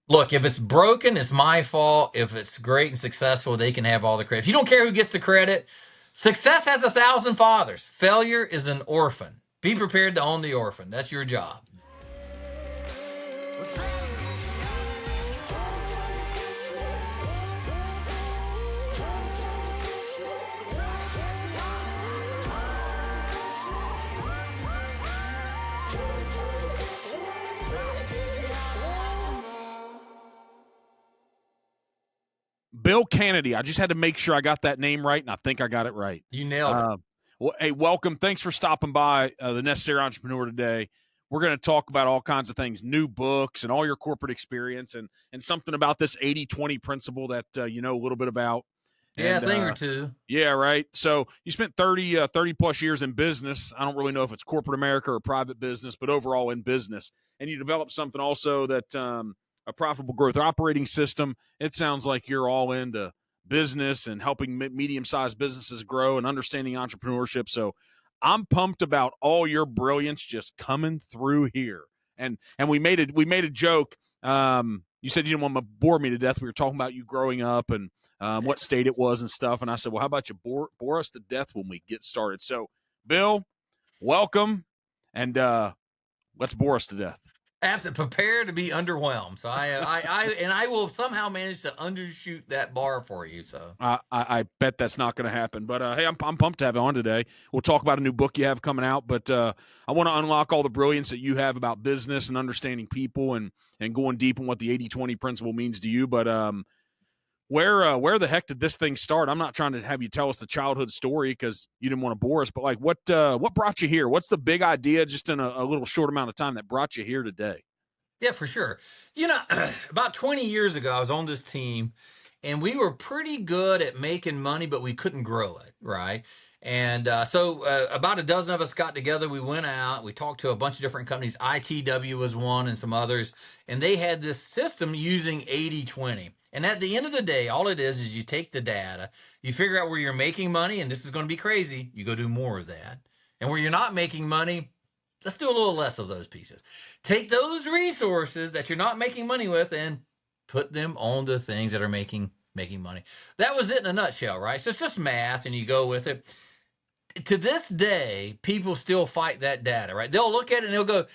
Look, if it's broken, it's my fault. If it's great and successful, they can have all the credit. If you don't care who gets the credit, success has 1,000 fathers. Failure is an orphan. Be prepared to own the orphan. That's your job. Bill Canady. I just had to make sure I got that name right, and I think I got it right. You nailed it. Well, hey, welcome. Thanks for stopping by the Necessary Entrepreneur today. We're going to talk about all kinds of things, new books and all your corporate experience and something about this 80-20 principle that you know a little bit about. Yeah, And, a thing or two. Yeah, right. So you spent 30 plus years in business. I don't really know if it's corporate America or private business, but overall in business. And you developed something also that a profitable growth operating system. It sounds like you're all into business and helping medium-sized businesses grow and understanding entrepreneurship. So I'm pumped about all your brilliance just coming through here. And we made a joke. You said you didn't want to bore me to death. We were talking about you growing up and what state it was and stuff. And I said, well, how about you bore us to death when we get started? So, Bill, welcome, and let's bore us to death. Absolutely, prepare to be underwhelmed. So I will somehow manage to undershoot that bar for you. So I bet that's not going to happen. But hey, I'm pumped to have you on today. We'll talk about a new book you have coming out. But I want to unlock all the brilliance that you have about business and understanding people and going deep in what the 80-20 principle means to you. But where the heck did this thing start? I'm not trying to have you tell us the childhood story because you didn't want to bore us, but like what brought you here? What's the big idea just in a little short amount of time that brought you here today? yeah, for sure. You know, about 20 years ago, I was on this team, and we were pretty good at making money, but we couldn't grow it, right? And so about a dozen of us got together. We went out. We talked to a bunch of different companies. ITW was one, and some others, and they had this system using 80-20. And at the end of the day, all it is you take the data, you figure out where you're making money, and this is going to be crazy. You go do more of that. And where you're not making money, let's do a little less of those pieces. Take those resources that you're not making money with and put them on the things that are making money. That was it in a nutshell, right? So it's just math and you go with it. To this day, people still fight that data, right? They'll look at it and they'll go,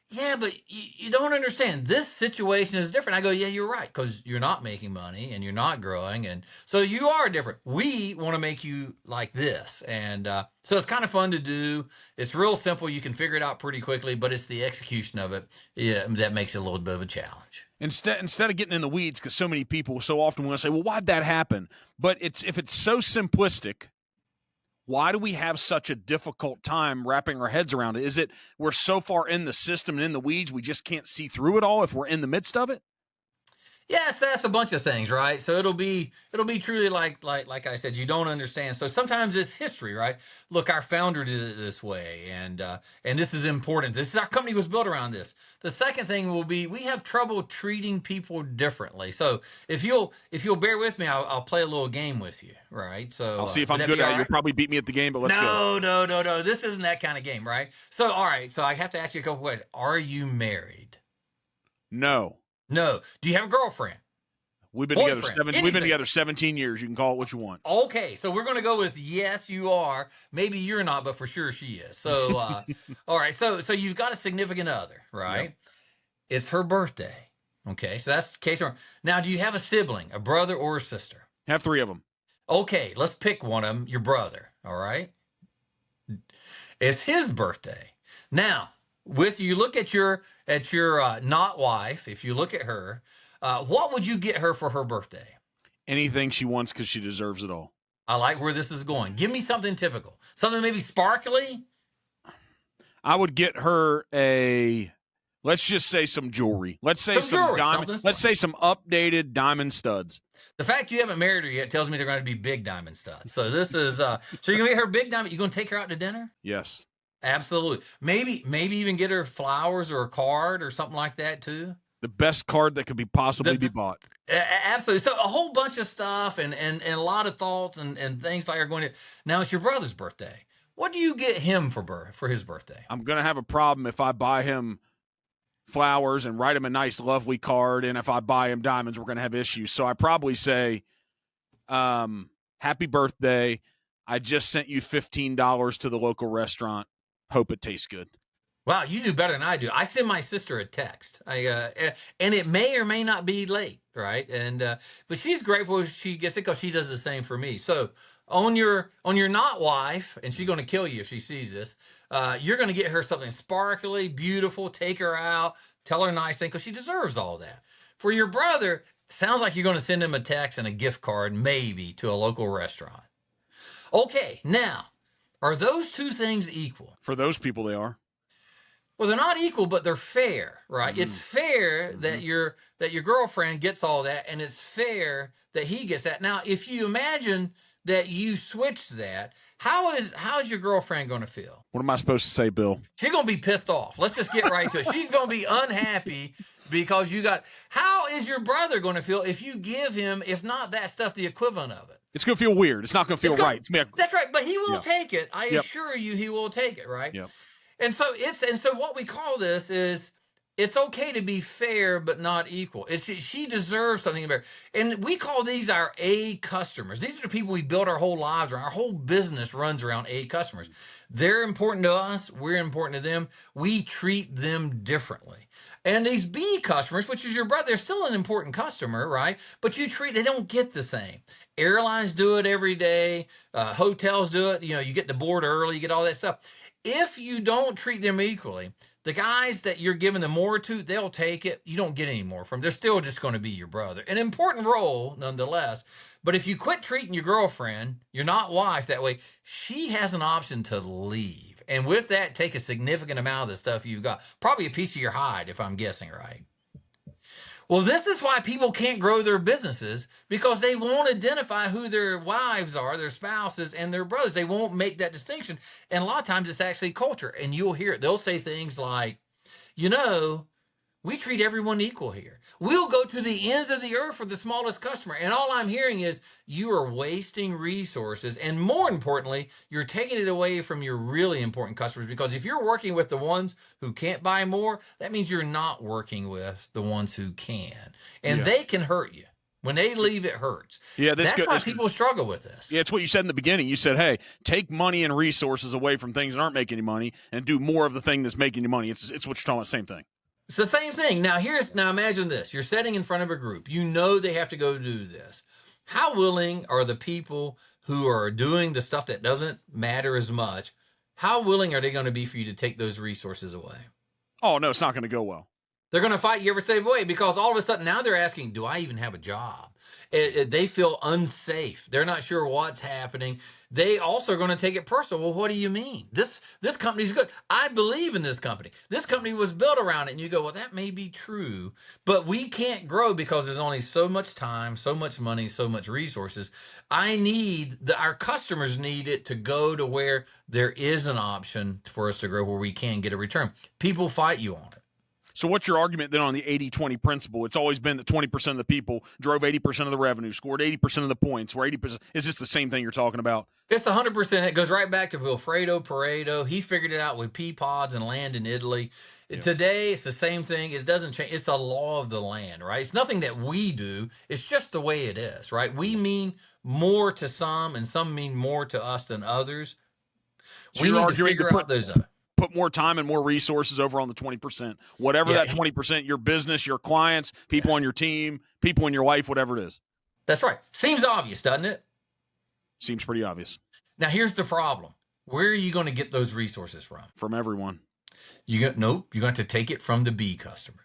yeah, but you don't understand. This situation is different. I go, yeah, you're right, because you're not making money and you're not growing. And so you are different. We want to make you like this. And so it's kind of fun to do. It's real simple. You can figure it out pretty quickly, but it's the execution of it that makes it a little bit of a challenge. Instead of getting in the weeds, because so many people so often want to say, well, why'd that happen? But if it's so simplistic, why do we have such a difficult time wrapping our heads around it? Is it we're so far in the system and in the weeds, we just can't see through it all if we're in the midst of it? Yes, that's a bunch of things, right? So it'll be truly like I said, you don't understand. So sometimes it's history, right? Look, our founder did it this way, and this is important. This our company was built around this. The second thing will be we have trouble treating people differently. So if you'll bear with me, I'll play a little game with you, right? So I'll see if I'm good at it. You'll probably beat me at the game, but let's go. No. This isn't that kind of game, right? So all right. So I have to ask you a couple questions. Are you married? No. No. Do you have a girlfriend? We've been together 17 years. You can call it what you want. Okay, so we're going to go with yes, you are. Maybe you're not, but for sure she is. So, all right. So you've got a significant other, right? Yep. It's her birthday. Okay, so that's the case. Now, do you have a sibling, a brother or a sister? Have 3 of them. Okay, let's pick one of them. Your brother. All right. It's his birthday. Now, you look at your not wife. If you look at her. What would you get her for her birthday? Anything she wants because she deserves it all. I like where this is going. Give me something typical. Something maybe sparkly? I would get her let's just say some jewelry. Let's say some diamond. Let's say some updated diamond studs. The fact you haven't married her yet tells me they're going to be big diamond studs. So this is so you're going to get her big diamond. You going to take her out to dinner? Yes. Absolutely. Maybe even get her flowers or a card or something like that too. The best card that could be possibly be bought. Absolutely. So a whole bunch of stuff and a lot of thoughts and things like are going to. Now it's your brother's birthday. What do you get him for his birthday? I'm going to have a problem if I buy him flowers and write him a nice, lovely card. And if I buy him diamonds, we're going to have issues. So I probably say, happy birthday. I just sent you $15 to the local restaurant. Hope it tastes good. Wow, you do better than I do. I send my sister a text, and it may or may not be late, right? And but she's grateful if she gets it because she does the same for me. So on your not wife, and she's going to kill you if she sees this. You're going to get her something sparkly, beautiful. Take her out, tell her nice thing because she deserves all that. For your brother, sounds like you're going to send him a text and a gift card, maybe to a local restaurant. Okay, now are those two things equal? For those people, they are. Well, they're not equal, but they're fair, right? Mm-hmm. It's fair that your girlfriend gets all that, and it's fair that he gets that. Now, if you imagine that you switched that, how's your girlfriend going to feel? What am I supposed to say, Bill? She's going to be pissed off. Let's just get right to it. She's going to be unhappy because you got. How is your brother going to feel if you give him, if not that stuff, the equivalent of it? It's going to feel weird. It's not going to feel right. That's right, but he will take it. I assure you, he will take it, right? Yep. And so what we call this is it's okay to be fair but not equal. She deserves something better. And we call these our A customers. These are the people we build our whole lives around. Our whole business runs around A customers. They're important to us. We're important to them. We treat them differently. And these B customers, which is your brother, they're still an important customer, right? But they don't get the same. Airlines do it every day. Hotels do it. You get to board early. You get all that stuff. If you don't treat them equally, the guys that you're giving the more to, they'll take it. You don't get any more from them. They're still just going to be your brother. An important role, nonetheless. But if you quit treating your girlfriend, your not wife, that way, she has an option to leave. And with that, take a significant amount of the stuff you've got. Probably a piece of your hide, if I'm guessing right. Well, this is why people can't grow their businesses, because they won't identify who their wives are, their spouses, and their brothers. They won't make that distinction. And a lot of times it's actually culture. And you'll hear it. They'll say things like, we treat everyone equal here. We'll go to the ends of the earth for the smallest customer. And all I'm hearing is you are wasting resources. And more importantly, you're taking it away from your really important customers, because if you're working with the ones who can't buy more, that means you're not working with the ones who can. And they can hurt you. When they leave, it hurts. Yeah, that's why people struggle with this. Yeah, it's what you said in the beginning. You said, hey, take money and resources away from things that aren't making you money and do more of the thing that's making you money. It's what you're talking about, same thing. It's the same thing. Now imagine this. You're sitting in front of a group. You know they have to go do this. How willing are the people who are doing the stuff that doesn't matter as much? How willing are they going to be for you to take those resources away? Oh, no, it's not going to go well. They're going to fight you every step of the way, because all of a sudden now they're asking, do I even have a job? They feel unsafe. They're not sure what's happening. They also are going to take it personal. Well, what do you mean? This company's good. I believe in this company. This company was built around it. And you go, well, that may be true, but we can't grow because there's only so much time, so much money, so much resources. Our customers need it to go to where there is an option for us to grow, where we can get a return. People fight you on it. So what's your argument then on the 80-20 principle? It's always been that 20% of the people drove 80% of the revenue, scored 80% of the points, where 80%. Is this the same thing you're talking about? It's 100%. It goes right back to Vilfredo Pareto. He figured it out with pea pods and land in Italy. Yeah. Today, it's the same thing. It doesn't change. It's a law of the land, right? It's nothing that we do. It's just the way it is, right? We mean more to some, and some mean more to us than others. So we need to figure out those put more time and more resources over on the 20%. Whatever that 20%, your business, your clients, people on your team, people in your life, whatever it is. That's right. Seems obvious, doesn't it? Seems pretty obvious. Now, here's the problem. Where are you going to get those resources from? From everyone. Nope. You're going to take it from the B customers.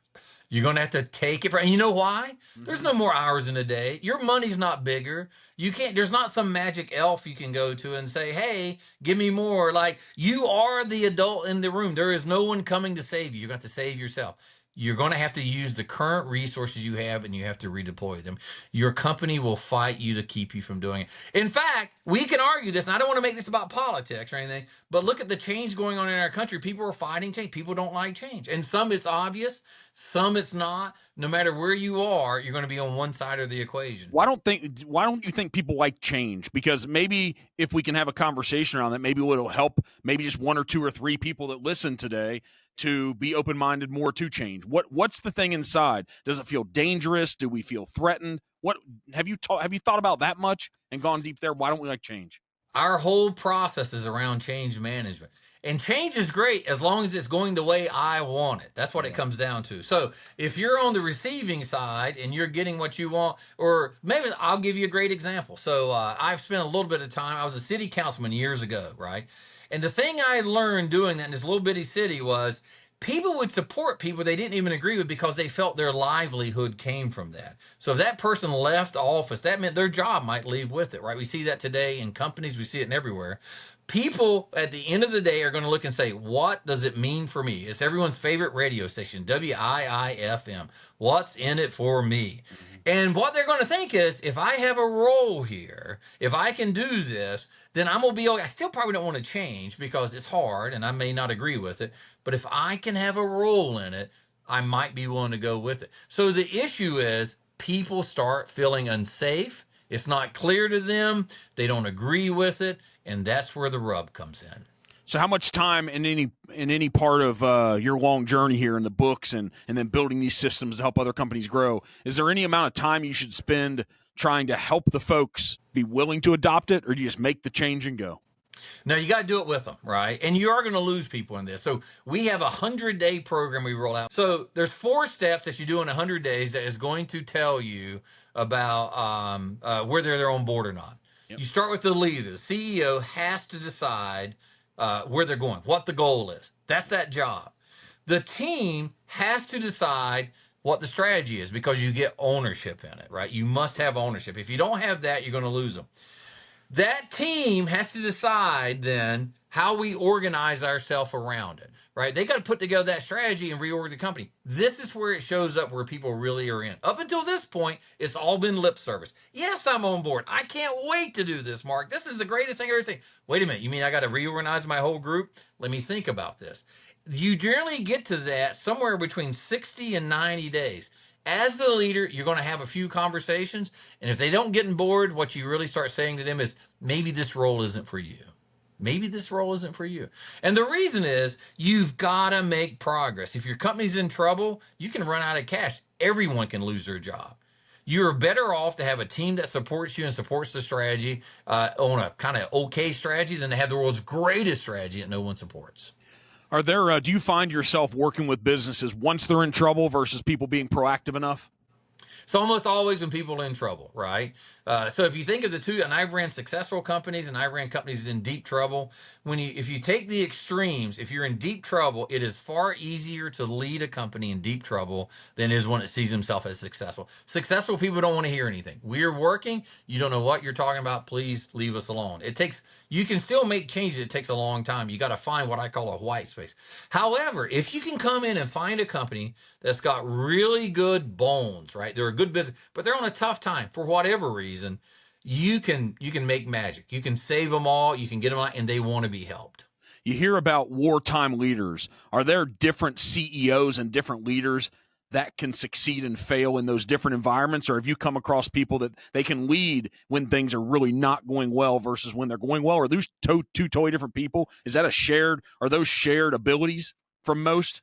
You're going to have to take it from, and you know why? There's no more hours in a day. Your money's not bigger. There's not some magic elf you can go to and say, hey, give me more. Like, you are the adult in the room. There is no one coming to save you. You're going to have to save yourself. You're going to have to use the current resources you have, and you have to redeploy them. Your company will fight you to keep you from doing it. In fact, we can argue this, and I don't want to make this about politics or anything, but look at the change going on in our country. People are fighting change. People don't like change. And some it's obvious, some it's not. No matter where you are, you're going to be on one side of the equation. Why don't you think people like change? Because maybe if we can have a conversation around that, maybe it'll help maybe just one or two or three people that listen today to be open-minded more to change? What's the thing inside? Does it feel dangerous? Do we feel threatened? What have you thought about that much and gone deep there? Why don't we like change? Our whole process is around change management. And change is great as long as it's going the way I want it. That's what it comes down to. So if you're on the receiving side and you're getting what you want, or maybe I'll give you a great example. So I've spent a little bit of time. I was a city councilman years ago, right? And the thing I learned doing that in this little bitty city was people would support people they didn't even agree with because they felt their livelihood came from that. So if that person left office, that meant their job might leave with it, right? We see that today in companies, we see it in everywhere. People at the end of the day are going to look and say, what does it mean for me? It's everyone's favorite radio station, WIIFM. What's in it for me? And what they're going to think is, if I have a role here, if I can do this, then I'm going to be okay. I still probably don't want to change because it's hard and I may not agree with it. But if I can have a role in it, I might be willing to go with it. So the issue is people start feeling unsafe. It's not clear to them. They don't agree with it. And that's where the rub comes in. So how much time in any part of your long journey here in the books and then building these systems to help other companies grow, is there any amount of time you should spend trying to help the folks be willing to adopt it, or do you just make the change and go? No, you got to do it with them, right? And you are going to lose people in this. So we have a 100-day program we roll out. So there's 4 steps that you do in 100 days that is going to tell you about whether they're on board or not. Yep. You start with the leader. The CEO has to decide where they're going, what the goal is. That's that job. The team has to decide what the strategy is because you get ownership in it, right? You must have ownership. If you don't have that, you're going to lose them. That team has to decide then how we organize ourselves around it, right? They got to put together that strategy and reorg the company. This is where it shows up where people really are in. Up until this point, it's all been lip service. Yes, I'm on board. I can't wait to do this, Mark. This is the greatest thing I've ever seen. Wait a minute. You mean I got to reorganize my whole group? Let me think about this. You generally get to that somewhere between 60 and 90 days. As the leader, you're going to have a few conversations. And if they don't get on board, what you really start saying to them is, maybe this role isn't for you. Maybe this role isn't for you. And the reason is you've got to make progress. If your company's in trouble, you can run out of cash. Everyone can lose their job. You're better off to have a team that supports you and supports the strategy on a kind of okay strategy than to have the world's greatest strategy that no one supports. Are there? Do you find yourself working with businesses once they're in trouble versus people being proactive enough? It's almost always when people are in trouble, right? So if you think of the two, and I've ran successful companies and I ran companies in deep trouble. If you take the extremes, if you're in deep trouble, it is far easier to lead a company in deep trouble than it is when it sees himself as successful. Successful people don't want to hear anything. We're working. You don't know what you're talking about. Please leave us alone. You can still make changes. It takes a long time. You got to find what I call a white space. However, if you can come in and find a company that's got really good bones, right? They're a good business, but they're on a tough time for whatever reason, you can make magic. You can save them all. You can get them out, and they want to be helped. You hear about wartime leaders. Are there different CEOs and different leaders that can succeed and fail in those different environments? Or have you come across people that they can lead when things are really not going well versus when they're going well? Are those two totally different people? Are those shared abilities from most?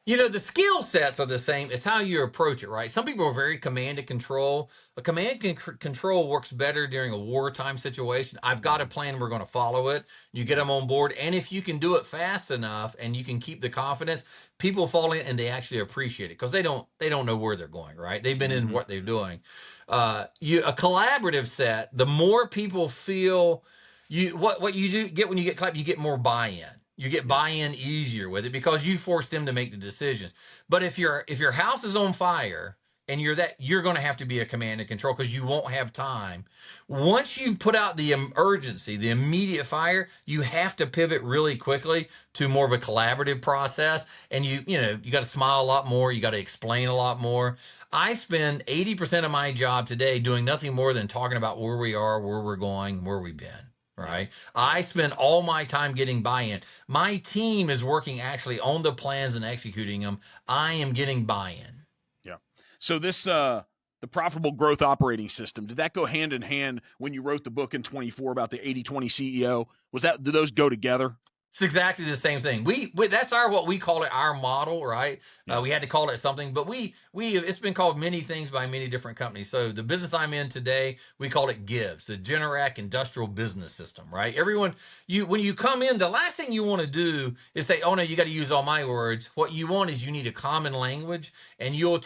You know, the skill sets are the same. It's how you approach it, right? Some people are very command and control. A command and control works better during a wartime situation. I've got a plan. We're going to follow it. You get them on board. And if you can do it fast enough and you can keep the confidence, people fall in and they actually appreciate it because they don't know where they're going, right? They've been in what they're doing. A collaborative set, the more people feel what you do get when you get collab, you get more buy-in. You get buy-in easier with it because you force them to make the decisions. But if your house is on fire and you're going to have to be a command and control because you won't have time. Once you've put out the urgency, the immediate fire, you have to pivot really quickly to more of a collaborative process. And you got to smile a lot more. You got to explain a lot more. I spend 80% of my job today doing nothing more than talking about where we are, where we're going, where we've been. Right. I spend all my time getting buy-in. My team is working actually on the plans and executing them. I am getting buy-in. Yeah. So this, the profitable growth operating system, did that go hand in hand when you wrote the book in 24 about the 80-20 CEO? Did those go together? It's exactly the same thing. We that's what we call it, our model, right? Yeah. We had to call it something, but we it's been called many things by many different companies. So the business I'm in today, we call it GIBS, the Generac Industrial Business System, right? Everyone, you when you come in, the last thing you want to do is say, "Oh no, you got to use all my words." What you want is you need a common language, and you're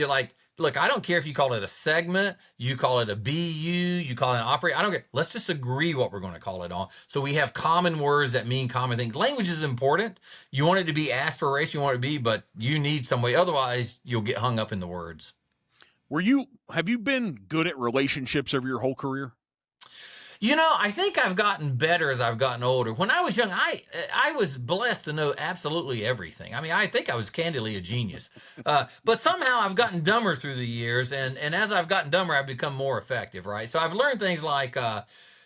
like, look, I don't care if you call it a segment, you call it a BU, you call it an operator. I don't care. Let's just agree what we're going to call it on. So we have common words that mean common things. Language is important. You want it to be aspirational, you want it to be, but you need some way. Otherwise, you'll get hung up in the words. Have you been good at relationships over your whole career? I think I've gotten better as I've gotten older. When I was young, I was blessed to know absolutely everything. I mean, I think I was candidly a genius, but somehow I've gotten dumber through the years, and as I've gotten dumber, I've become more effective. Right, so I've learned things like,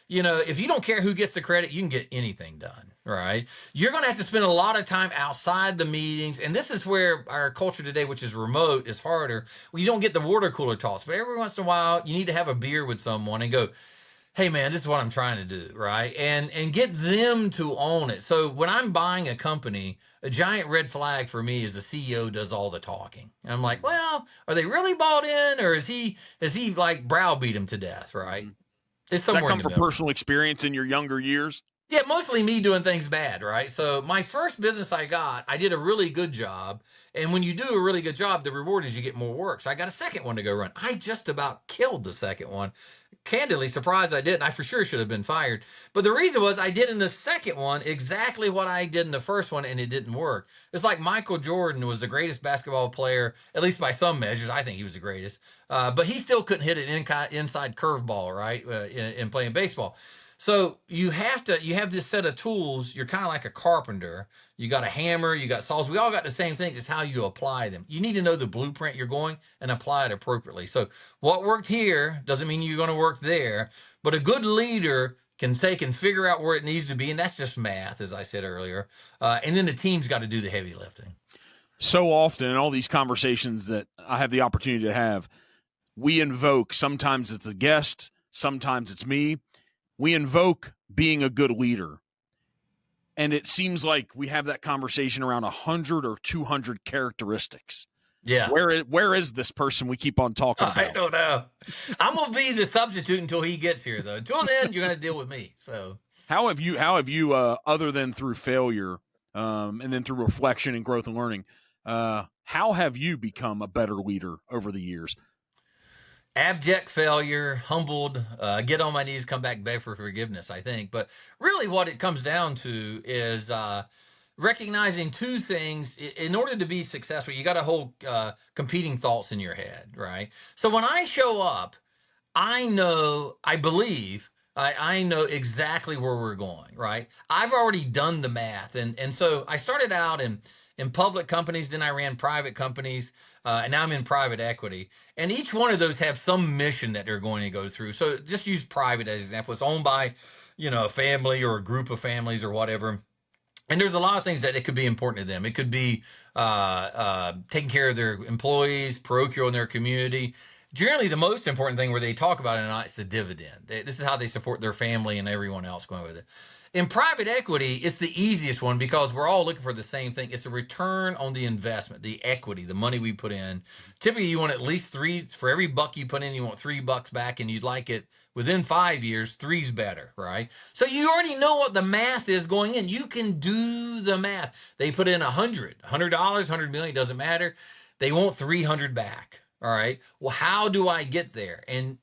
if you don't care who gets the credit, you can get anything done. Right, you're going to have to spend a lot of time outside the meetings, and this is where our culture today, which is remote, is harder. You don't get the water cooler talks, but every once in a while, you need to have a beer with someone and go, hey man, this is what I'm trying to do, right? And get them to own it. So when I'm buying a company, a giant red flag for me is the CEO does all the talking. And I'm like, well, are they really bought in, or is he like browbeat them to death, right? Mhm. It's Does that somewhere in come the from middle. personal experience in your younger years? Yeah, mostly me doing things bad, right? So my first business I did a really good job. And when you do a really good job, the reward is you get more work. So I got a second one to go run. I just about killed the second one. Candidly surprised I didn't. I for sure should have been fired. But the reason was I did in the second one exactly what I did in the first one, and it didn't work. It's like Michael Jordan was the greatest basketball player, at least by some measures. I think he was the greatest. But he still couldn't hit an inside curveball, right, in playing baseball. So you have this set of tools. You're kind of like a carpenter. You got a hammer, you got saws. We all got the same things. It's how you apply them. You need to know the blueprint you're going and apply it appropriately. So what worked here doesn't mean you're going to work there, but a good leader can take and figure out where it needs to be, and that's just math, as I said earlier. And then the team's got to do the heavy lifting. So often in all these conversations that I have the opportunity to have, we invoke, sometimes it's the guest, sometimes it's me, we invoke being a good leader. And it seems like we have that conversation around 100 or 200 characteristics. Yeah. Where is this person we keep on talking about? I don't know. I'm gonna be the substitute until he gets here, though. Until then, you're gonna deal with me. So How have you other than through failure, and then through reflection and growth and learning, how have you become a better leader over the years? abject failure, humbled, get on my knees, come back, beg for forgiveness, I think. But really, what it comes down to is recognizing two things. In order to be successful, you got to hold competing thoughts in your head, right? So when I show up, I believe, I know exactly where we're going, right? I've already done the math. And so I started out in public companies, then I ran private companies, and now I'm in private equity. And each one of those have some mission that they're going to go through. So just use private as an example. It's owned by, a family or a group of families or whatever. And there's a lot of things that it could be important to them. It could be taking care of their employees, parochial in their community. Generally, the most important thing where they talk about it is the dividend. This is how they support their family and everyone else going with it. In private equity, it's the easiest one because we're all looking for the same thing. It's a return on the investment, the equity, the money we put in. Typically, you want at least three for every buck you put in. You want $3 back, and you'd like it within 5 years. Three's better, right? So you already know what the math is going in. You can do the math. They put in $100, $100 million, doesn't matter. They want 300 back. All right. Well, how do I get there? And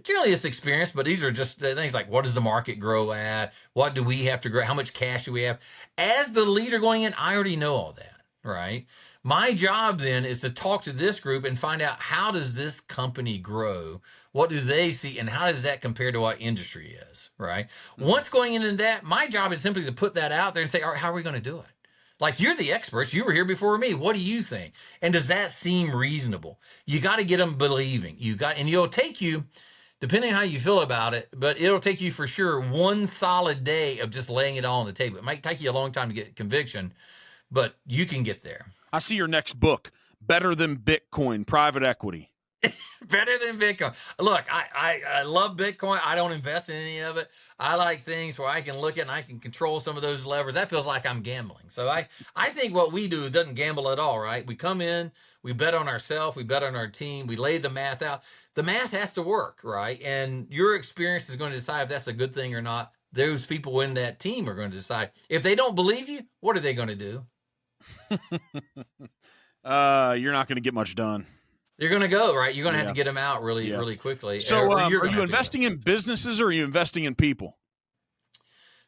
generally it's experience, but these are just things like, what does the market grow at? What do we have to grow? How much cash do we have? As the leader going in, I already know all that, right? My job then is to talk to this group and find out, how does this company grow? What do they see? And how does that compare to what industry is, right? Once going into that, my job is simply to put that out there and say, all right, how are we going to do it? Like, you're the experts. You were here before me. What do you think? And does that seem reasonable? You got to get them believing. And it'll take you, depending on how you feel about it, but it'll take you for sure one solid day of just laying it all on the table. It might take you a long time to get conviction, but you can get there. I see your next book, Better Than Bitcoin, Private Equity. Better than Bitcoin. Look, I love Bitcoin. I don't invest in any of it. I like things where I can look at and I can control some of those levers. That feels like I'm gambling. So I think what we do doesn't gamble at all, right? We come in, we bet on ourselves, we bet on our team, we lay the math out. The math has to work, right? And your experience is going to decide if that's a good thing or not. Those people in that team are going to decide. If they don't believe you, what are they going to do? You're not going to get much done. You're going to go, right? You're going to have to get them out really quickly. So or are you investing in businesses or are you investing in people?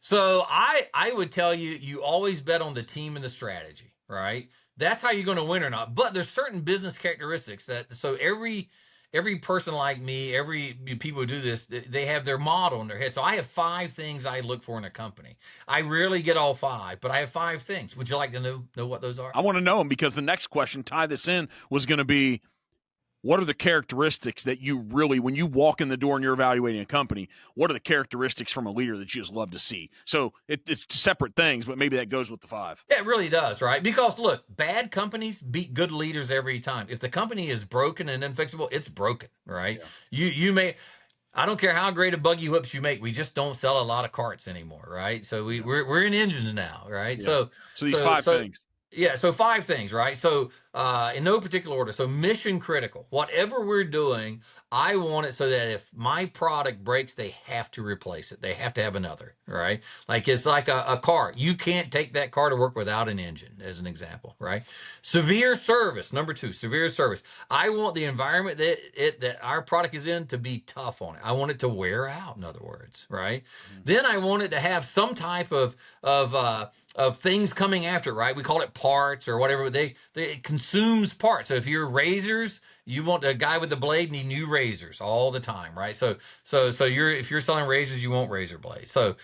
So I would tell you, you always bet on the team and the strategy, right? That's how you're going to win or not. But there's certain business characteristics that, so every person like me, every people who do this, they have their model in their head. So I have 5 things I look for in a company. I rarely get all 5, but I have 5 things. Would you like to know what those are? I want to know them because the next question, tie this in, was going to be, what are the characteristics that you really, when you walk in the door and you're evaluating a company, what are the characteristics from a leader that you just love to see? So it's separate things, but maybe that goes with the 5. Yeah, it really does, right? Because look, bad companies beat good leaders every time. If the company is broken and unfixable, it's broken, right? Yeah. You may, I don't care how great a buggy whips you make, we just don't sell a lot of carts anymore, right? So we're in engines now, right? Yeah. So these 5 things. Yeah, so 5 things, right? So in no particular order. So mission critical. Whatever we're doing, I want it so that if my product breaks, they have to replace it. They have to have another, right? Like it's like a car. You can't take that car to work without an engine, as an example, right? Severe service. Number 2, severe service. I want the environment that our product is in to be tough on it. I want it to wear out, in other words, right? Mm-hmm. Then I want it to have some type of things coming after it, right? We call it parts or whatever. It consumes parts. So if you're razors, you want a guy with the blade need new razors all the time, right? So if you're selling razors, you want razor blades. So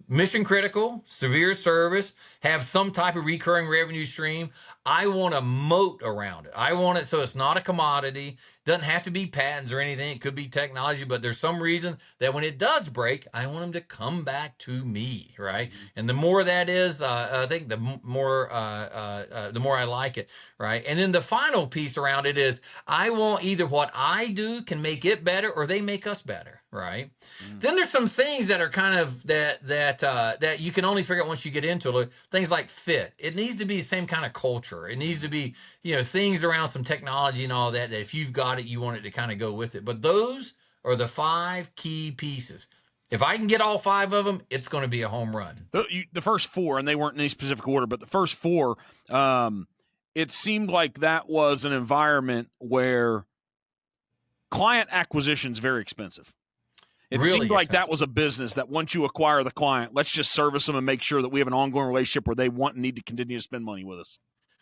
mission critical, severe service, have some type of recurring revenue stream. I want a moat around it. I want it so it's not a commodity. Doesn't have to be patents or anything. It could be technology, but there's some reason that when it does break, I want them to come back to me, right? Mm-hmm. And the more that is, I think the more I like it, right? And then the final piece around it is I want either what I do can make it better or they make us better, right? Mm-hmm. Then there's some things that are kind of that you can only figure out once you get into it. Things like fit. It needs to be the same kind of culture. It needs to be, things around some technology and all that if you've got it, you want it to kind of go with it. But those are the 5 key pieces. If I can get all 5 of them, it's going to be a home run. The first 4, and they weren't in any specific order, but the first 4, it seemed like that was an environment where client acquisition is very expensive. It really seemed like that was a business that once you acquire the client, let's just service them and make sure that we have an ongoing relationship where they want and need to continue to spend money with us.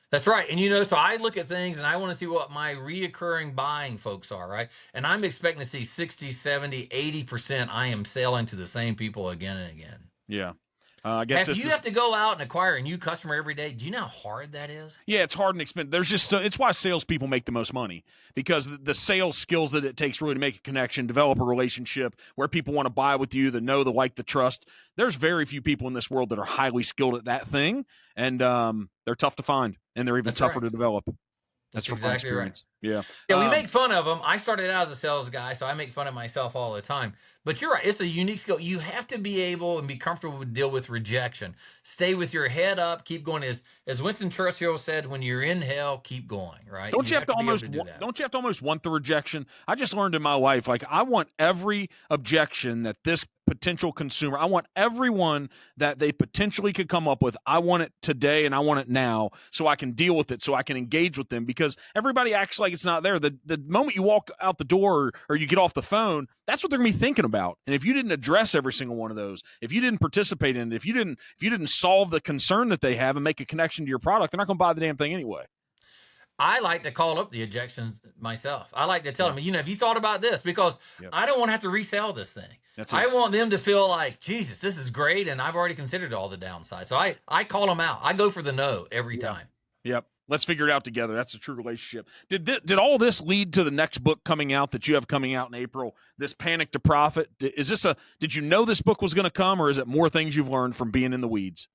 That's right. And so I look at things and I want to see what my reoccurring buying folks are, right? And I'm expecting to see 60, 70, 80% I am selling to the same people again and again. Yeah. I guess if you have to go out and acquire a new customer every day, do you know how hard that is? Yeah, it's hard and expensive. It's why salespeople make the most money, because the sales skills that it takes really to make a connection, develop a relationship where people want to buy with you, the know, the like, the trust. There's very few people in this world that are highly skilled at that thing, and they're tough to find, and they're even tougher to develop. That's exactly right. Yeah. Yeah, we make fun of them. I started out as a sales guy, so I make fun of myself all the time. But you're right. It's a unique skill. You have to be able and be comfortable to deal with rejection. Stay with your head up. Keep going. As Winston Churchill said, when you're in hell, keep going, right? Don't you have to almost want the rejection? I just learned in my life, like, I want every objection that this potential consumer, I want everyone that they potentially could come up with. I want it today and I want it now so I can deal with it, so I can engage with them, because everybody acts like it's not there. The moment you walk out the door or you get off the phone, that's what they're going to be thinking about. And if you didn't address every single one of those, if you didn't participate in it, if you didn't solve the concern that they have and make a connection to your product, they're not going to buy the damn thing anyway. I like to call up the objections myself. I like to tell them, have you thought about this? Because I don't want to have to resell this thing. I want them to feel like, Jesus, this is great, and I've already considered all the downsides. So I call them out. I go for the no every time. Yep. Let's figure it out together. That's a true relationship. Did all this lead to the next book coming out that you have coming out in April, this Panic to Profit? Did you know this book was going to come, or is it more things you've learned from being in the weeds?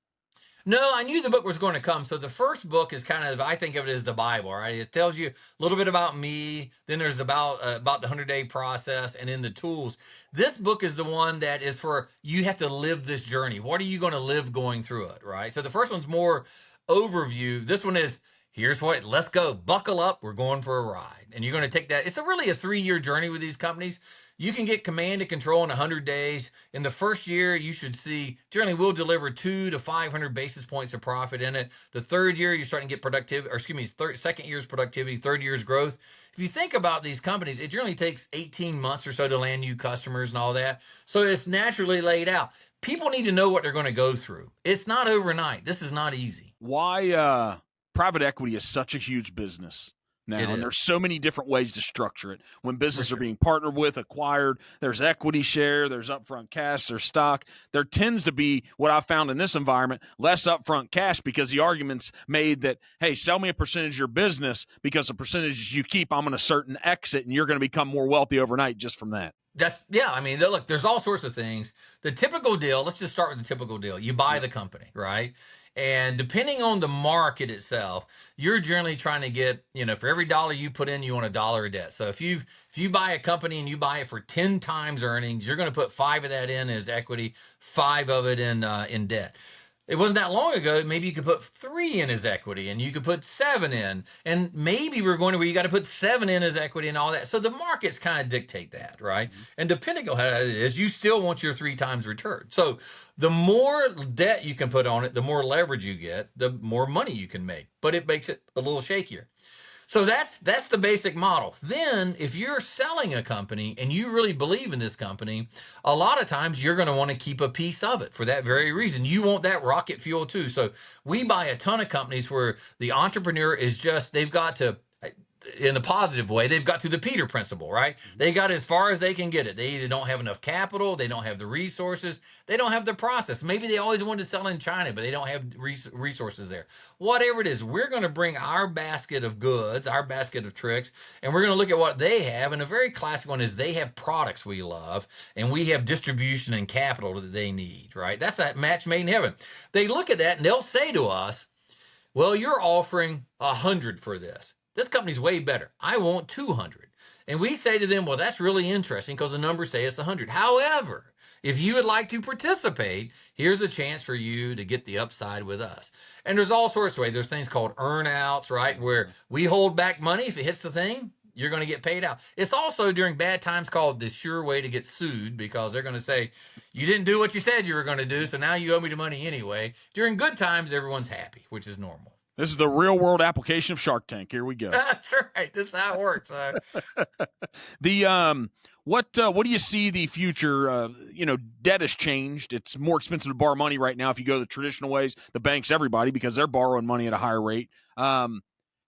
No, I knew the book was going to come. So the first book is kind of, I think of it as the Bible, right? It tells you a little bit about me. Then there's about the 100-day process, and then the tools. This book is the one that is for you have to live this journey. What are you going to live going through it, right? So the first one's more overview. This one is here's what. Let's go. Buckle up. We're going for a ride, and you're going to take that. It's really a 3-year journey with these companies. You can get command and control in 100 days. In the first year, you should see, generally, we'll deliver 200 to 500 basis points of profit in it. The third year, you're starting to get productivity, or excuse me, second year's productivity, third year's growth. If you think about these companies, it generally takes 18 months or so to land new customers and all that. So it's naturally laid out. People need to know what they're going to go through. It's not overnight. This is not easy. Why private equity is such a huge business now, It and is. there's so many different ways to structure it. When businesses For are sure. being partnered with, acquired, there's equity share, there's upfront cash, there's stock. There tends to be, what I've found in this environment, less upfront cash because the argument's made that, hey, sell me a percentage of your business because the percentage you keep, I'm going to certain exit, and you're going to become more wealthy overnight just from that. I mean, look, there's all sorts of things. The typical deal, let's just start with the typical deal. You buy Yep. the company, right? And depending on the market itself, you're generally trying to get, for every dollar you put in, you want $1 of debt. So if you buy a company and you buy it for 10 times earnings, you're going to put 5 of that in as equity, 5 of it in debt. It wasn't that long ago. Maybe you could put 3 in as equity, and you could put 7 in, and maybe we're going to where you got to put 7 in as equity and all that. So the markets kind of dictate that, right? Mhm. And depending on how it is, you still want your 3 times return. So the more debt you can put on it, the more leverage you get, the more money you can make. But it makes it a little shakier. So that's the basic model. Then if you're selling a company and you really believe in this company, a lot of times you're going to want to keep a piece of it for that very reason. You want that rocket fuel too. So we buy a ton of companies where the entrepreneur is just, they've got to, in the positive way, they've got to the Peter principle, right? They got as far as they can get it. They either don't have enough capital, they don't have the resources, they don't have the process. Maybe they always wanted to sell in China, but they don't have resources there. Whatever it is, we're going to bring our basket of goods, our basket of tricks, and we're going to look at what they have. And a very classic one is they have products we love, and we have distribution and capital that they need, right? That's that match made in heaven. They look at that and they'll say to us, well, you're offering 100 for this. This company's way better. I want 200. And we say to them, well, that's really interesting because the numbers say it's 100. However, if you would like to participate, here's a chance for you to get the upside with us. And there's all sorts of ways. There's things called earnouts, right? Where we hold back money. If it hits the thing, you're going to get paid out. It's also during bad times called the sure way to get sued because they're going to say, you didn't do what you said you were going to do, so now you owe me the money anyway. During good times, everyone's happy, which is normal. This is the real world application of Shark Tank. Here we go. That's right. This is how it works. The what do you see the future? Debt has changed. It's more expensive to borrow money right now if you go the traditional ways. The banks, everybody, because they're borrowing money at a higher rate. Have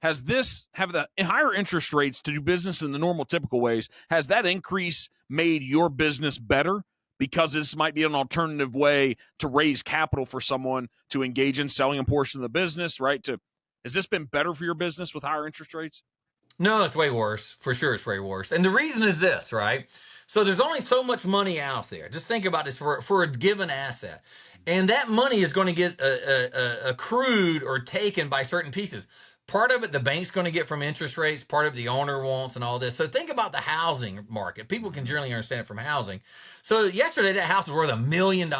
the higher interest rates to do business in the normal, typical ways? Has that increase made your business better? Because this might be an alternative way to raise capital for someone to engage in selling a portion of the business, right? Has this been better for your business with higher interest rates? No, it's way worse. For sure, it's way worse. And the reason is this, right? So there's only so much money out there. Just think about this for a given asset. And that money is going to get accrued or taken by certain pieces. Part of it the bank's going to get from interest rates, part of it the owner wants and all this. So think about the housing market. People can generally understand it from housing. So yesterday that house was worth $1 million,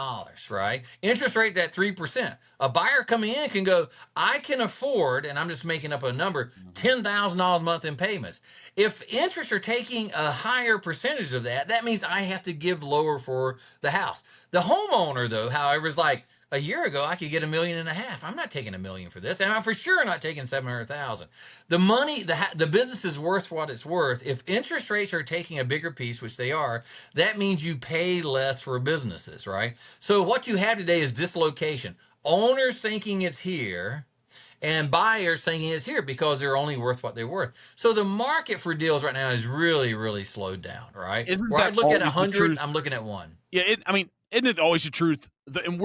right? Interest rate at 3%. A buyer coming in can go, I can afford, and I'm just making up a number, $10,000 a month in payments. If interests are taking a higher percentage of that, that means I have to give lower for the house. The homeowner, though, however, is like, a year ago, I could get $1.5 million. I'm not taking $1 million for this, and I'm for sure not taking $700,000. The money, the business is worth what it's worth. If interest rates are taking a bigger piece, which they are, that means you pay less for businesses, right? So what you have today is dislocation. Owners thinking it's here, and buyers thinking it's here because they're only worth what they're worth. So the market for deals right now is really, really slowed down, right? Isn't Where I that look at always the 100, truth? I'm looking at 1. Yeah, isn't it always the truth? And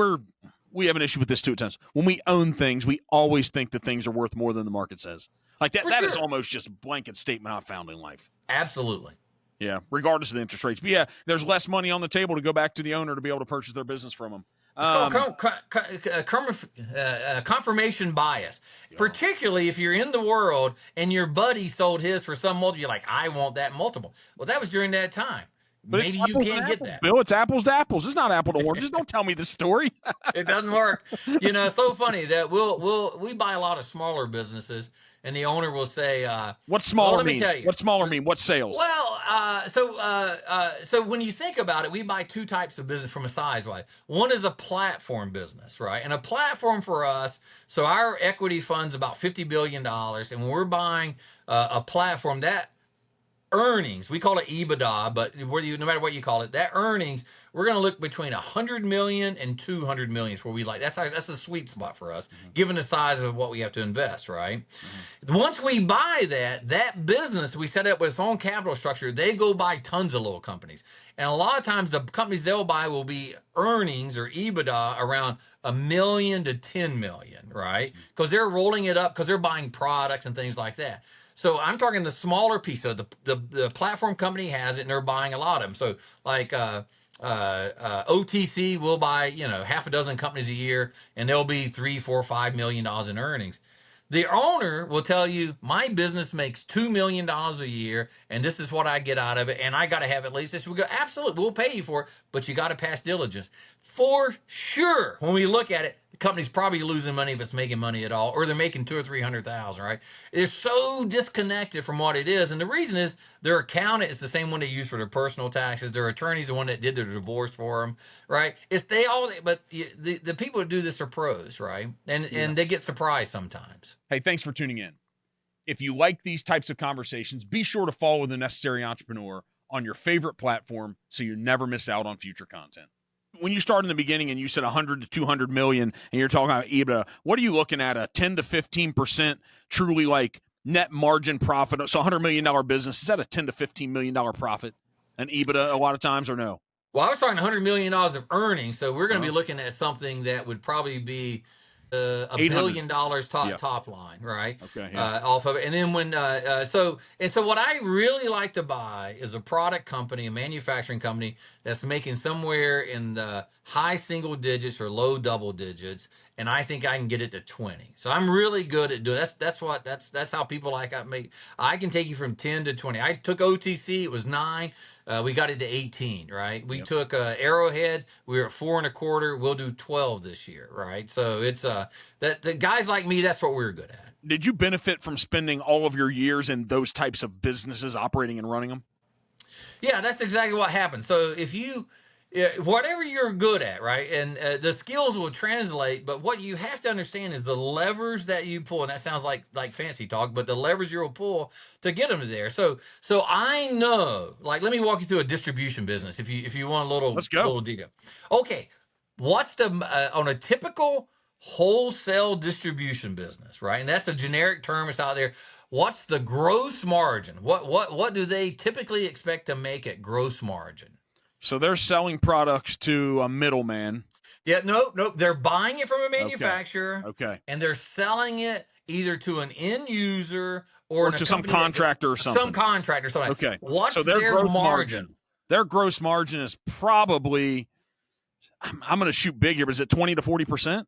we have an issue with this too at times. When we own things, we always think that things are worth more than the market says. Like that. For That sure. is almost just a blanket statement I've found in life. Absolutely. Yeah, regardless of the interest rates. But yeah, there's less money on the table to go back to the owner to be able to purchase their business from them. It's called Um, confirmation bias, yeah. particularly if you're in the world and your buddy sold his for some multiple. You're like, I want that multiple. Well, that was during that time. But it's Maybe you apples and can't get apples, that. Bill. It's apples to apples. It's not apple to oranges. Don't tell me the story. It doesn't work. It's so funny that we buy a lot of smaller businesses, and the owner will say, What's "Well, smaller let me mean? tell you." What's smaller mean? What sales? Well, so when you think about it, we buy two types of business from a size wise. One is a platform business, right? And a platform for us, so our equity fund's about $50 billion, and when we're buying a platform, that earnings, we call it EBITDA, but no matter what you call it, that earnings, we're going to look between 100 million and 200 million is where we like. That's a sweet spot for us, given the size of what we have to invest, right? Once we buy that business, we set up with its own capital structure. They go buy tons of little companies, and a lot of times the companies they'll buy will be earnings or EBITDA around 1 million to 10 million, right? Because they're rolling it up because they're buying products and things like that. So I'm talking the smaller piece. So the platform company has it, and they're buying a lot of them. So like OTC will buy half a dozen companies a year, and they'll be $3, $4, $5 million in earnings. The owner will tell you, my business makes $2 million a year, and this is what I get out of it, and I got to have at least this. We go, absolutely, we'll pay you for it, but you got to pass diligence. For sure, when we look at it, the company's probably losing money if it's making money at all, or they're making 200,000 or 300,000, right? They're so disconnected from what it is, and the reason is their accountant is the same one they use for their personal taxes. Their attorney's the one that did their divorce for them, right? But the people who do this are pros, right? And they get surprised sometimes. Hey, thanks for tuning in. If you like these types of conversations, be sure to follow The Necessary Entrepreneur on your favorite platform so you never miss out on future content. When you start in the beginning and you said 100 to 200 million and you're talking about EBITDA, what are you looking at? A 10 to 15% truly like net margin profit? So $100 million business, is that a 10 to $15 million profit? An EBITDA a lot of times, or no? Well, I was talking $100 million of earnings, so we're going to be looking at something that would probably be $1 billion top line, right? Okay. Yeah. Off of it, and then so what I really like to buy is a product company, a manufacturing company that's making somewhere in the high single digits or low double digits, and I think I can get it to 20. So I'm really good at doing that's how people like I make. I can take you from 10 to 20. I took OTC, it was 9. We got it to 18, right? We took Arrowhead. We were at 4.25. We'll do 12 this year, right? So it's that the guys like me, that's what we're good at. Did you benefit from spending all of your years in those types of businesses, operating and running them? Yeah, that's exactly what happened. So if you, whatever you're good at, right, and the skills will translate, but what you have to understand is the levers that you pull, and that sounds like fancy talk, but the levers you'll pull to get them to there. So I know, like, let me walk you through a distribution business if you want a little detail. Okay, what's on a typical wholesale distribution business, right? And that's a generic term that's out there. What's the gross margin? What do they typically expect to make at gross margin? So they're selling products to a middleman. Yeah, no, they're buying it from a manufacturer. Okay. And they're selling it either to an end user or to some contractor or something. Some contractor or something. Okay. What's their gross margin? Their gross margin is probably, I'm going to shoot big here, but is it 20 to 40%?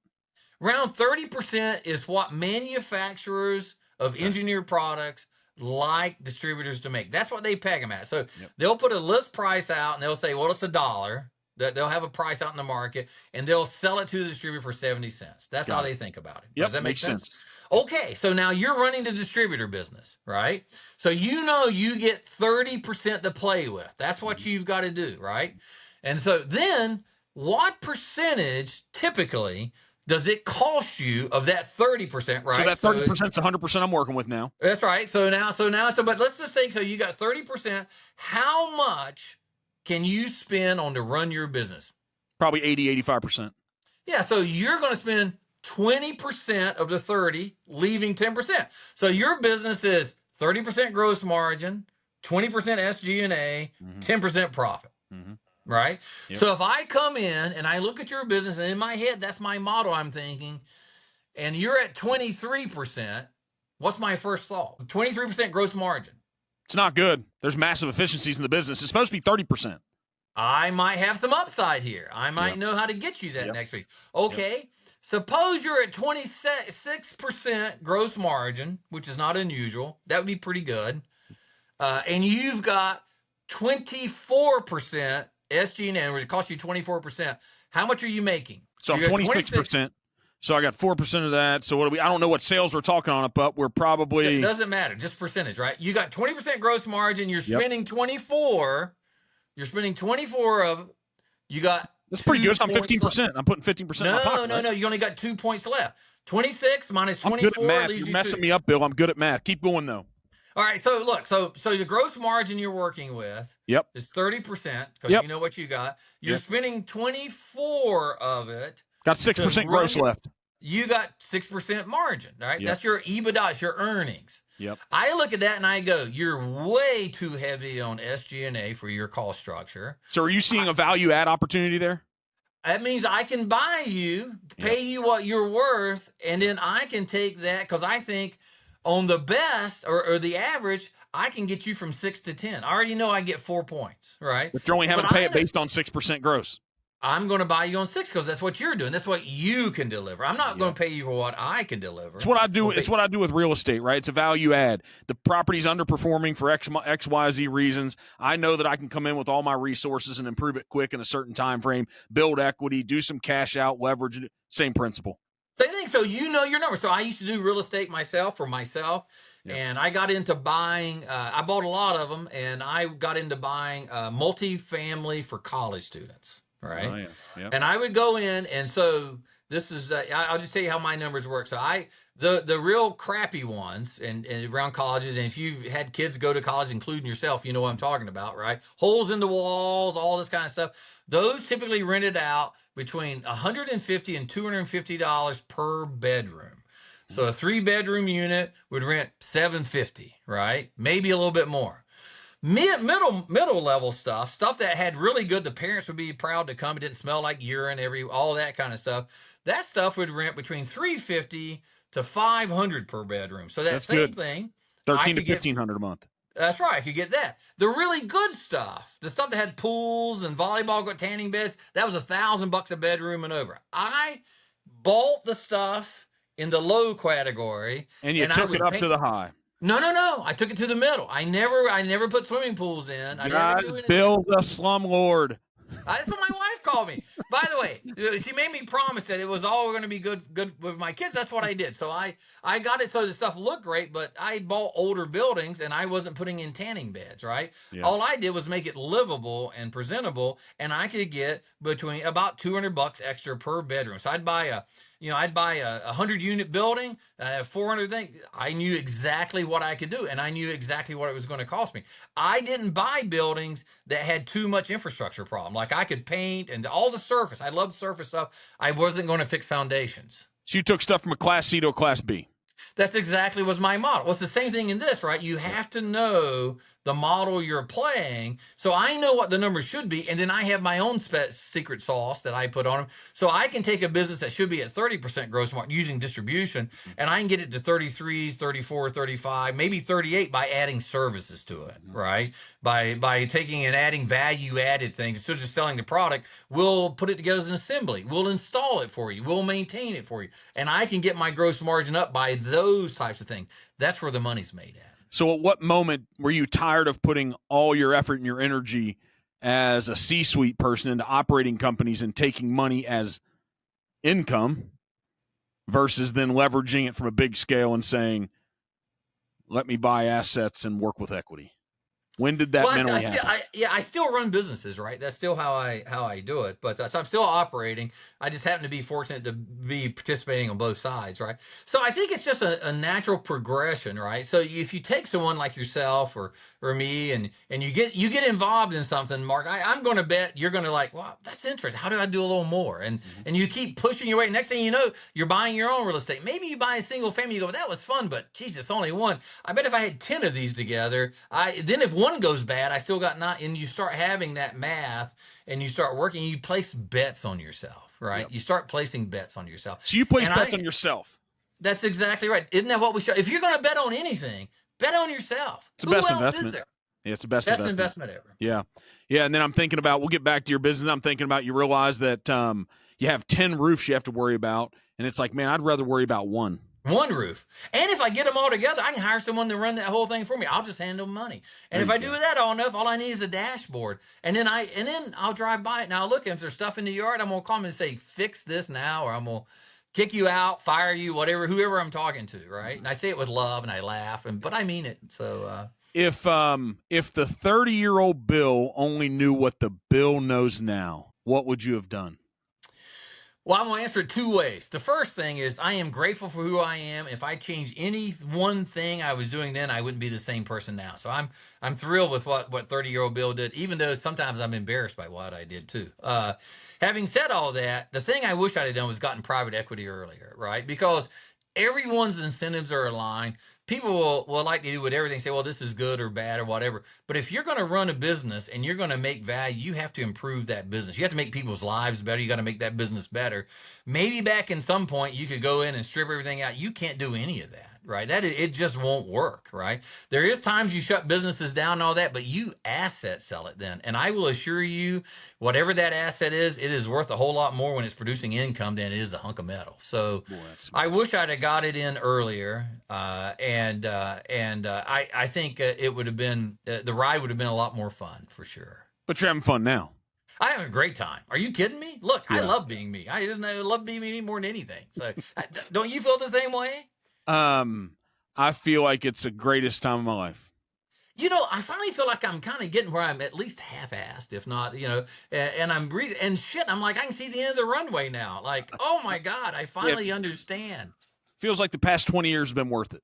Around 30% is what manufacturers of engineered products like distributors to make. That's what they peg them at. So they'll put a list price out and they'll say, well, it's $1. They'll have a price out in the market and they'll sell it to the distributor for 70 cents. That's how they think about it. Yep, Does that make sense? sense? Okay, so now you're running the distributor business, right? So you get 30% to play with. That's what you've got to do, right? And so then what percentage typically does it cost you of that 30%, right? So that 30% is 100% I'm working with now. That's right. But let's just think, so you got 30%. How much can you spend on to run your business? Probably 80, 85%. Yeah, so you're going to spend 20% of the 30, leaving 10%. So your business is 30% gross margin, 20% SG&A, 10% profit. Mm-hmm. Right? Yep. So if I come in and I look at your business, and in my head, that's my model I'm thinking, and you're at 23%, what's my first thought? 23% gross margin. It's not good. There's massive efficiencies in the business. It's supposed to be 30%. I might have some upside here. I might Yep. know how to get you that Yep. next week. Yep. Okay. Suppose you're at 26% gross margin, which is not unusual. That would be pretty good. And you've got 24% SG&A, which costs you 24%. How much are you making? So I'm you got 26%. So I got 4% of that. So what do we? I don't know what sales we're talking on it, but we're probably doesn't matter, just percentage, right? You got 20% gross margin. You're Yep. spending 24. You're spending 24 of. You got. That's pretty good. So I'm 2 points 15%. I'm putting 15% in my pocket. No. You only got 2 points left. 26 minus I'm good at 24 math. leaves You're you messing 2. me up, Bill. I'm good at math. Keep going though. All right, so look, so the gross margin you're working with Yep. is 30% because Yep. you know what you got. You're Yep. spending 24 of it. Got 6% gross left. You got 6% margin, right? Yep. That's your EBITDA, it's your earnings. Yep. I look at that and I go, you're way too heavy on SG&A for your cost structure. So are you seeing a value add opportunity there? That means I can buy you, pay you what you're worth, and then I can take that because I think on the best or the average, I can get you from 6 to 10. I already know I get 4 points, right? But you're only having to pay it based on 6% gross. I'm going to buy you on 6 because that's what you're doing. That's what you can deliver. I'm not going to pay you for what I can deliver. It's what I do. It's what I do with real estate, right? It's a value add. The property's underperforming for X, Y, Z reasons. I know that I can come in with all my resources and improve it quick in a certain time frame, build equity, do some cash out, leverage it. Same principle. Same thing. So you know your numbers. So I used to do real estate myself for myself. Yep. And I got into buying, I bought a lot of them, and I got into buying multifamily for college students. Right. Oh, yeah. Yep. And I would go in. And so this is, I'll just tell you how my numbers work. So the real crappy ones and around colleges. And if you've had kids go to college, including yourself, you know what I'm talking about, right? Holes in the walls, all this kind of stuff. Those typically rented out between $150 and $250 per bedroom. So a 3-bedroom unit would rent $750, right? Maybe a little bit more. Middle level stuff that had really good, the parents would be proud to come. It didn't smell like urine, all that kind of stuff. That stuff would rent between $350 to $500 per bedroom. So that's same good. Thing, $1,300 to $1,500 a month. That's right. I could get that. The really good stuff, the stuff that had pools and volleyball, tanning beds, that was $1,000 a bedroom and over. I bought the stuff in the low category, and you took it up to the high. No. I took it to the middle. I never put swimming pools in. Bill the slumlord. That's what my wife called me. By the way, she made me promise that it was all going to be good with my kids. That's what I did. So I got it so the stuff looked great, but I bought older buildings and I wasn't putting in tanning beds, right? Yeah. All I did was make it livable and presentable, and I could get between about $200 extra per bedroom. So I'd buy a 100-unit building, 400 things. I knew exactly what I could do, and I knew exactly what it was going to cost me. I didn't buy buildings that had too much infrastructure problem. Like I could paint and all the surface. I love surface stuff. I wasn't going to fix foundations. So you took stuff from a Class C to a Class B. That's exactly was my model. Well, it's the same thing in this, right? You have to know the model you're playing. So I know what the numbers should be, and then I have my own secret sauce that I put on them. So I can take a business that should be at 30% gross margin using distribution, and I can get it to 33, 34, 35, maybe 38 by adding services to it, right? By taking and adding value-added things. Instead of just selling the product, we'll put it together as an assembly. We'll install it for you. We'll maintain it for you. And I can get my gross margin up by those types of things. That's where the money's made at. So at what moment were you tired of putting all your effort and your energy as a C-suite person into operating companies and taking money as income versus then leveraging it from a big scale and saying, let me buy assets and work with equity? When did that mentally happen? I still run businesses, right? That's still how I do it. But so I'm still operating. I just happen to be fortunate to be participating on both sides, right? So I think it's just a natural progression, right? So if you take someone like yourself or me and you get involved in something, Mark, I'm going to bet you're going to like, wow, that's interesting. How do I do a little more? And you keep pushing your way. Next thing you know, you're buying your own real estate. Maybe you buy a single family. You go, that was fun, but geez, it's only one. I bet if I had 10 of these together, then if one goes bad, I still got 9. And you start having that math and you start working, you place bets on yourself, right? Yep. You start placing bets on yourself. So you place bets on yourself. That's exactly right. Isn't that what we show? If you're going to bet on anything, bet on yourself. It's the best investment. Is there? Yeah, it's the best Best investment. investment ever. Yeah. Yeah. And then I'm thinking about, we'll get back to your business. I'm thinking about, you realize that you have 10 roofs you have to worry about. And it's like, man, I'd rather worry about one. One roof. And if I get them all together, I can hire someone to run that whole thing for me. I'll just handle money. And if I do that all enough, all I need is a dashboard. And then I'll drive by it. Now look, if there's stuff in the yard, I'm gonna call them and say, fix this now, or I'm gonna kick you out, fire you, whatever, whoever I'm talking to, right? And I say it with love and I laugh, but I mean it. So if the 30-year-old Bill only knew what the Bill knows now, what would you have done? Well, I'm going to answer it two ways. The first thing is I am grateful for who I am. If I changed any one thing I was doing then, I wouldn't be the same person now. So I'm thrilled with what 30-year-old Bill did, even though sometimes I'm embarrassed by what I did too. Having said all that, the thing I wish I'd have done was gotten private equity earlier, right? Because everyone's incentives are aligned. People will like to do with everything, say, well, this is good or bad or whatever. But if you're going to run a business and you're going to make value, you have to improve that business. You have to make people's lives better. You got to make that business better. Maybe back in some point, you could go in and strip everything out. You can't do any of that, right? It just won't work, right? There is times you shut businesses down and all that, but you asset sell it then. And I will assure you, whatever that asset is, it is worth a whole lot more when it's producing income than it is a hunk of metal. So I wish I'd have got it in earlier. I think it would have been, the ride would have been a lot more fun for sure. But you're having fun now. I have a great time. Are you kidding me? Look, yeah. I love being me. I love being me more than anything. So don't you feel the same way? I feel like it's the greatest time of my life. You know, I finally feel like I'm kind of getting where I'm at least half-assed, if not, and I'm like, I can see the end of the runway now. Like, oh my God, I finally understand. Feels like the past 20 years have been worth it.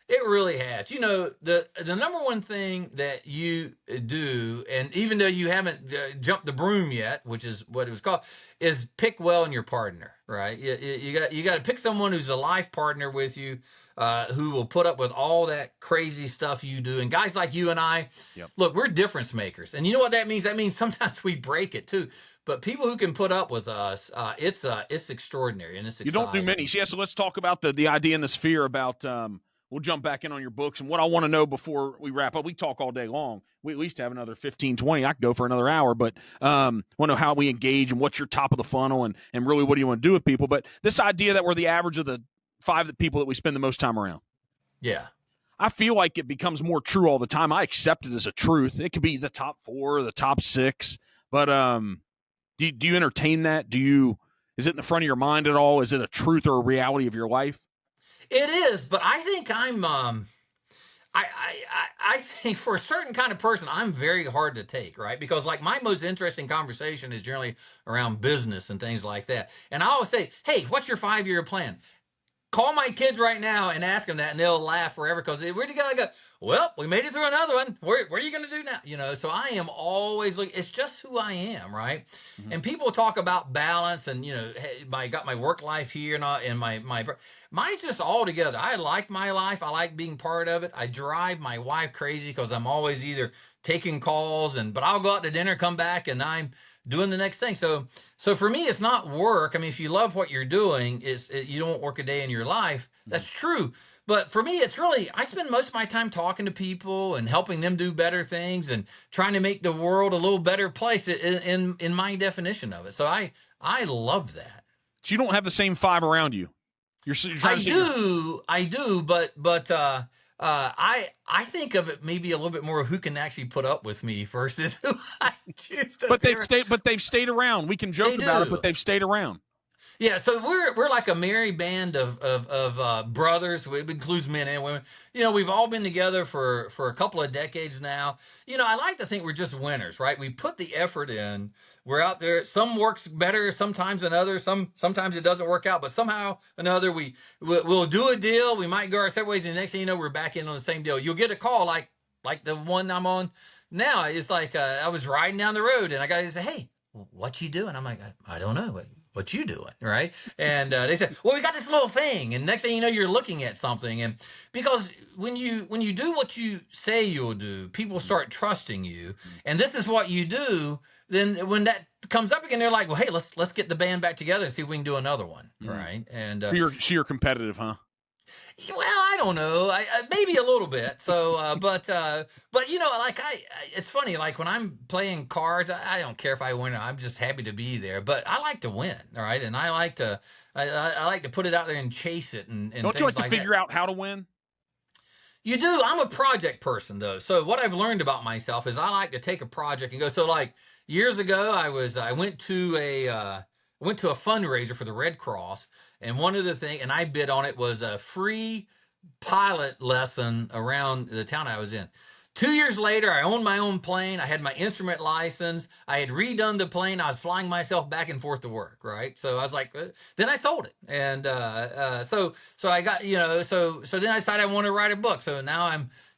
It really has. You know, the number one thing that you do, and even though you haven't jumped the broom yet, which is what it was called, is pick well in your partner, right? You got to pick someone who's a life partner with you, who will put up with all that crazy stuff you do. And guys like you and I, look, we're difference makers. And you know what that means? That means sometimes we break it too. But people who can put up with us, it's extraordinary, and it's exciting. You don't do many. Yeah, so let's talk about the idea and the sphere about we'll jump back in on your books. And what I want to know before we wrap up, we talk all day long. We at least have another 15, 20. I could go for another hour, but want to know how we engage and what's your top of the funnel and really what do you want to do with people. But this idea that we're the average of the 5 people that we spend the most time around. Yeah. I feel like it becomes more true all the time. I accept it as a truth. It could be the top 4 or the top 6. But do you entertain that? Is it in the front of your mind at all? Is it a truth or a reality of your life? It is, but I think I'm I think for a certain kind of person, I'm very hard to take, right? Because like my most interesting conversation is generally around business and things like that. And I always say, hey, what's your 5-year plan? Call my kids right now and ask them that, and they'll laugh forever because we're together. Go, well, we made it through another one. What are you going to do now? So I am always looking. It's just who I am, right? Mm-hmm. And people talk about balance, and hey, I got my work life here, and mine's just all together. I like my life. I like being part of it. I drive my wife crazy because I'm always either taking calls, but I'll go out to dinner, come back, and I'm doing the next thing. So for me, it's not work. I mean, if you love what you're doing, you don't work a day in your life. That's true. But for me, it's really, I spend most of my time talking to people and helping them do better things and trying to make the world a little better place in my definition of it. So I love that. So you don't have the same 5 around you. I do, but I think of it maybe a little bit more of who can actually put up with me versus who I choose to. But they've stayed around. We can joke about it, but they've stayed around. Yeah, so we're like a merry band of brothers. It includes men and women. We've all been together for a couple of decades now. I like to think we're just winners, right? We put the effort in. We're out there. Some works better sometimes than others. Sometimes it doesn't work out, but somehow or another we'll do a deal. We might go our separate ways, and the next thing you know, we're back in on the same deal. You'll get a call like the one I'm on now. It's like I was riding down the road, and I got to say, "Hey, what you doing?" I'm like, "I don't know. What you doing?" Right? And they said, "Well, we got this little thing," and next thing you know, you're looking at something, and because when you do what you say you'll do, people start trusting you, and this is what you do. Then when that comes up again, they're like, "Well, hey, let's get the band back together and see if we can do another one." Right? And so you're competitive, huh? Well, I don't know. Maybe a little bit. So, but like it's funny. Like when I'm playing cards, I don't care if I win. I'm just happy to be there. But I like to win, all right, and I like to put it out there and chase it and Don't you like things to like that. figure out how to win? You do. I'm a project person though. So what I've learned about myself is I like to take a project and go. So like years ago, I went to a fundraiser for the Red Cross, and one of the things, and I bid on it, was a free pilot lesson around the town I was in. 2 years later, I owned my own plane. I had my instrument license. I had redone the plane. I was flying myself back and forth to work. Right. So I was like, then I sold it. And so I got, so then I decided I want to write a book. So now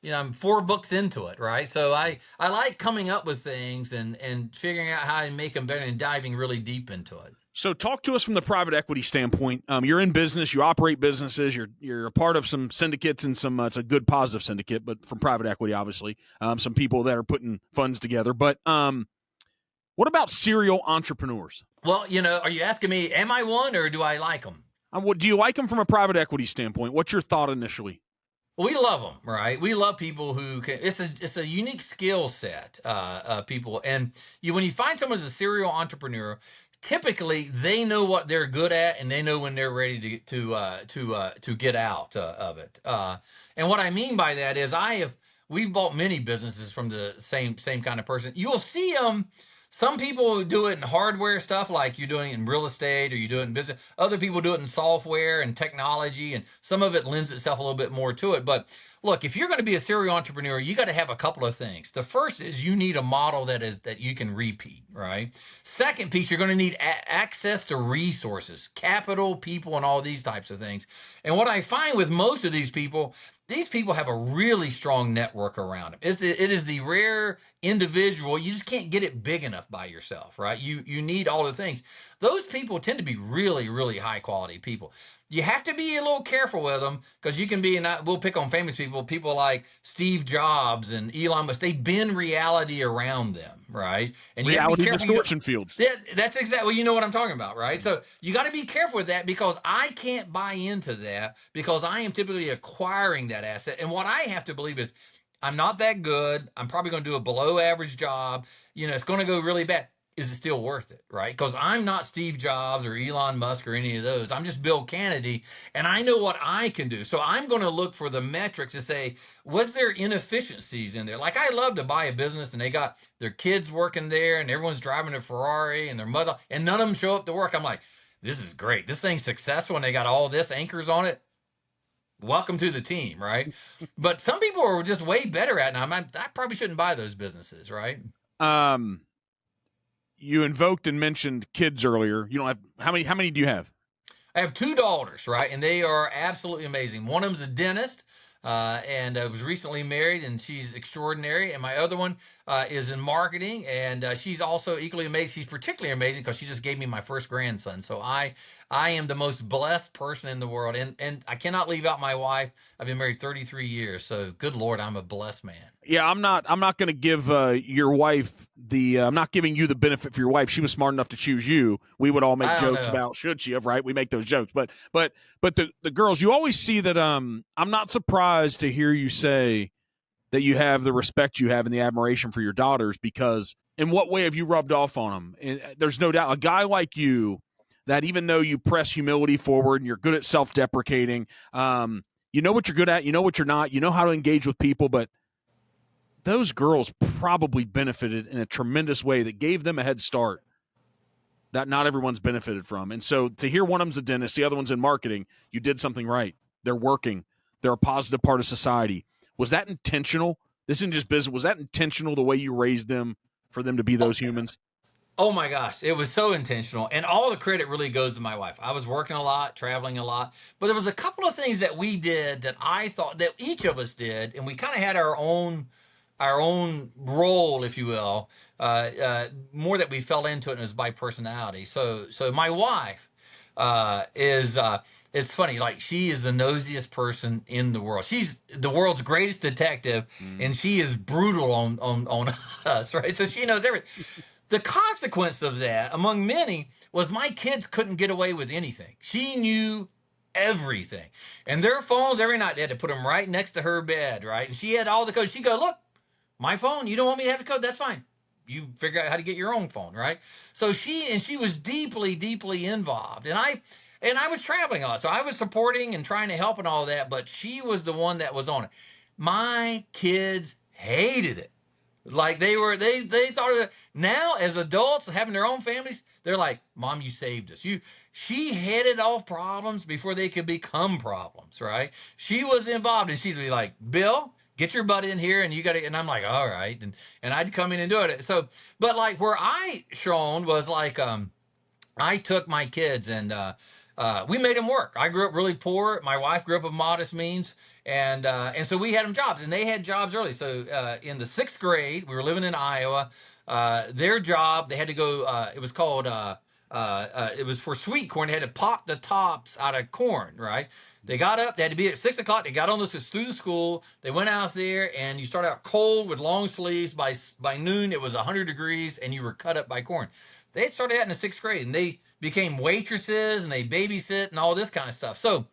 I'm 4 books into it. Right. So I like coming up with things and figuring out how to make them better and diving really deep into it. So talk to us from the private equity standpoint. You're in business, you operate businesses, you're a part of some syndicates and some it's a good positive syndicate, but from private equity, obviously, some people that are putting funds together. But what about serial entrepreneurs? Well, are you asking me, am I one or do I like them? What do you like them from a private equity standpoint? What's your thought initially? We love them, right? We love people who can. It's a unique skill set, people. And when you find someone who's a serial entrepreneur, typically they know what they're good at, and they know when they're ready to get out of it. And what I mean by that is we've bought many businesses from the same kind of person. You'll see them. Some people do it in hardware stuff, like you're doing it in real estate or you do it in business. Other people do it in software and technology, and some of it lends itself a little bit more to it. But look, if you're going to be a serial entrepreneur, you got to have a couple of things. The first is you need a model that you can repeat, right? Second piece, you're going to need access to resources, capital, people, and all these types of things. And what I find with most of these people have a really strong network around them. It is the rare individual. You just can't get it big enough by yourself, right? You need all the things. Those people tend to be really, really high quality people. You have to be a little careful with them because you can be, and we'll pick on famous people like Steve Jobs and Elon Musk. They bend reality around them, right? And you have to be Reality careful. distortion fields. Yeah, that's exactly, you know what I'm talking about, right? So you got to be careful with that because I can't buy into that because I am typically acquiring that asset. And what I have to believe is I'm not that good. I'm probably going to do a below average job. It's going to go really bad. Is it still worth it, right? Because I'm not Steve Jobs or Elon Musk or any of those. I'm just Bill Canady, and I know what I can do. So I'm going to look for the metrics to say, was there inefficiencies in there? Like I love to buy a business and they got their kids working there and everyone's driving a Ferrari and their mother, and none of them show up to work. I'm like, this is great. This thing's successful and they got all this anchors on it. Welcome to the team, right? But some people are just way better at it. Now, I probably shouldn't buy those businesses, right? You invoked and mentioned kids earlier. You don't have how many do you have? I have 2 daughters, right? And they are absolutely amazing. One of them's a dentist, and was recently married, and she's extraordinary. And my other one is in marketing, and she's also equally amazing. She's particularly amazing because she just gave me my first grandson. So I am the most blessed person in the world, and I cannot leave out my wife. I've been married 33 years, so good Lord, I'm a blessed man. Yeah, I'm not going to give your wife I'm not giving you the benefit for your wife. She was smart enough to choose you. We would all make jokes about should she have, right? We make those jokes, but the girls, you always see that. I'm not surprised to hear you say that you have the respect you have and the admiration for your daughters, because in what way have you rubbed off on them? And there's no doubt a guy like you that even though you press humility forward and you're good at self-deprecating, you know what you're good at, you know what you're not, you know how to engage with people, but those girls probably benefited in a tremendous way that gave them a head start that not everyone's benefited from. And so to hear one of them's a dentist, the other one's in marketing, you did something right. They're working. They're a positive part of society. Was that intentional? This isn't just business. Was that intentional, the way you raised them, for them to be those humans? Oh my gosh, it was so intentional. And all the credit really goes to my wife. I was working a lot, traveling a lot, but there was a couple of things that we did that I thought that each of us did, and we kind of had our own role, if you will, more that we fell into it, and it was by personality. So my wife is it's funny, like she is the nosiest person in the world. She's the world's greatest detective, and she is brutal on us, right? So she knows everything. The consequence of that, among many, was my kids couldn't get away with anything. She knew everything. And their phones every night, they had to put them right next to her bed, right? And she had all the codes. She'd go, look, my phone, you don't want me to have the code? That's fine. You figure out how to get your own phone, right? So she was deeply, deeply involved. And I was traveling a lot. So I was supporting and trying to help and all that, but she was the one that was on it. My kids hated it. Like they thought of it. Now as adults having their own families, they're like, Mom, you saved us. She headed off problems before they could become problems, right? She was involved, and she'd be like, Bill, get your butt in here, and you got to. And I'm like, all right, and I'd come in and do it. So, but like where I shone was like, I took my kids and we made them work. I grew up really poor. My wife grew up with modest means, and so we had them jobs, and they had jobs early. So in the 6th grade, we were living in Iowa. Their job, they had to go. It was called. It was for sweet corn. They had to pop the tops out of corn, right? They got up. They had to be at 6 o'clock. They got on this through the school. They went out there, and you start out cold with long sleeves. By noon, it was 100 degrees, and you were cut up by corn. They had started out in the 6th grade, and they became waitresses, and they babysit and all this kind of stuff. So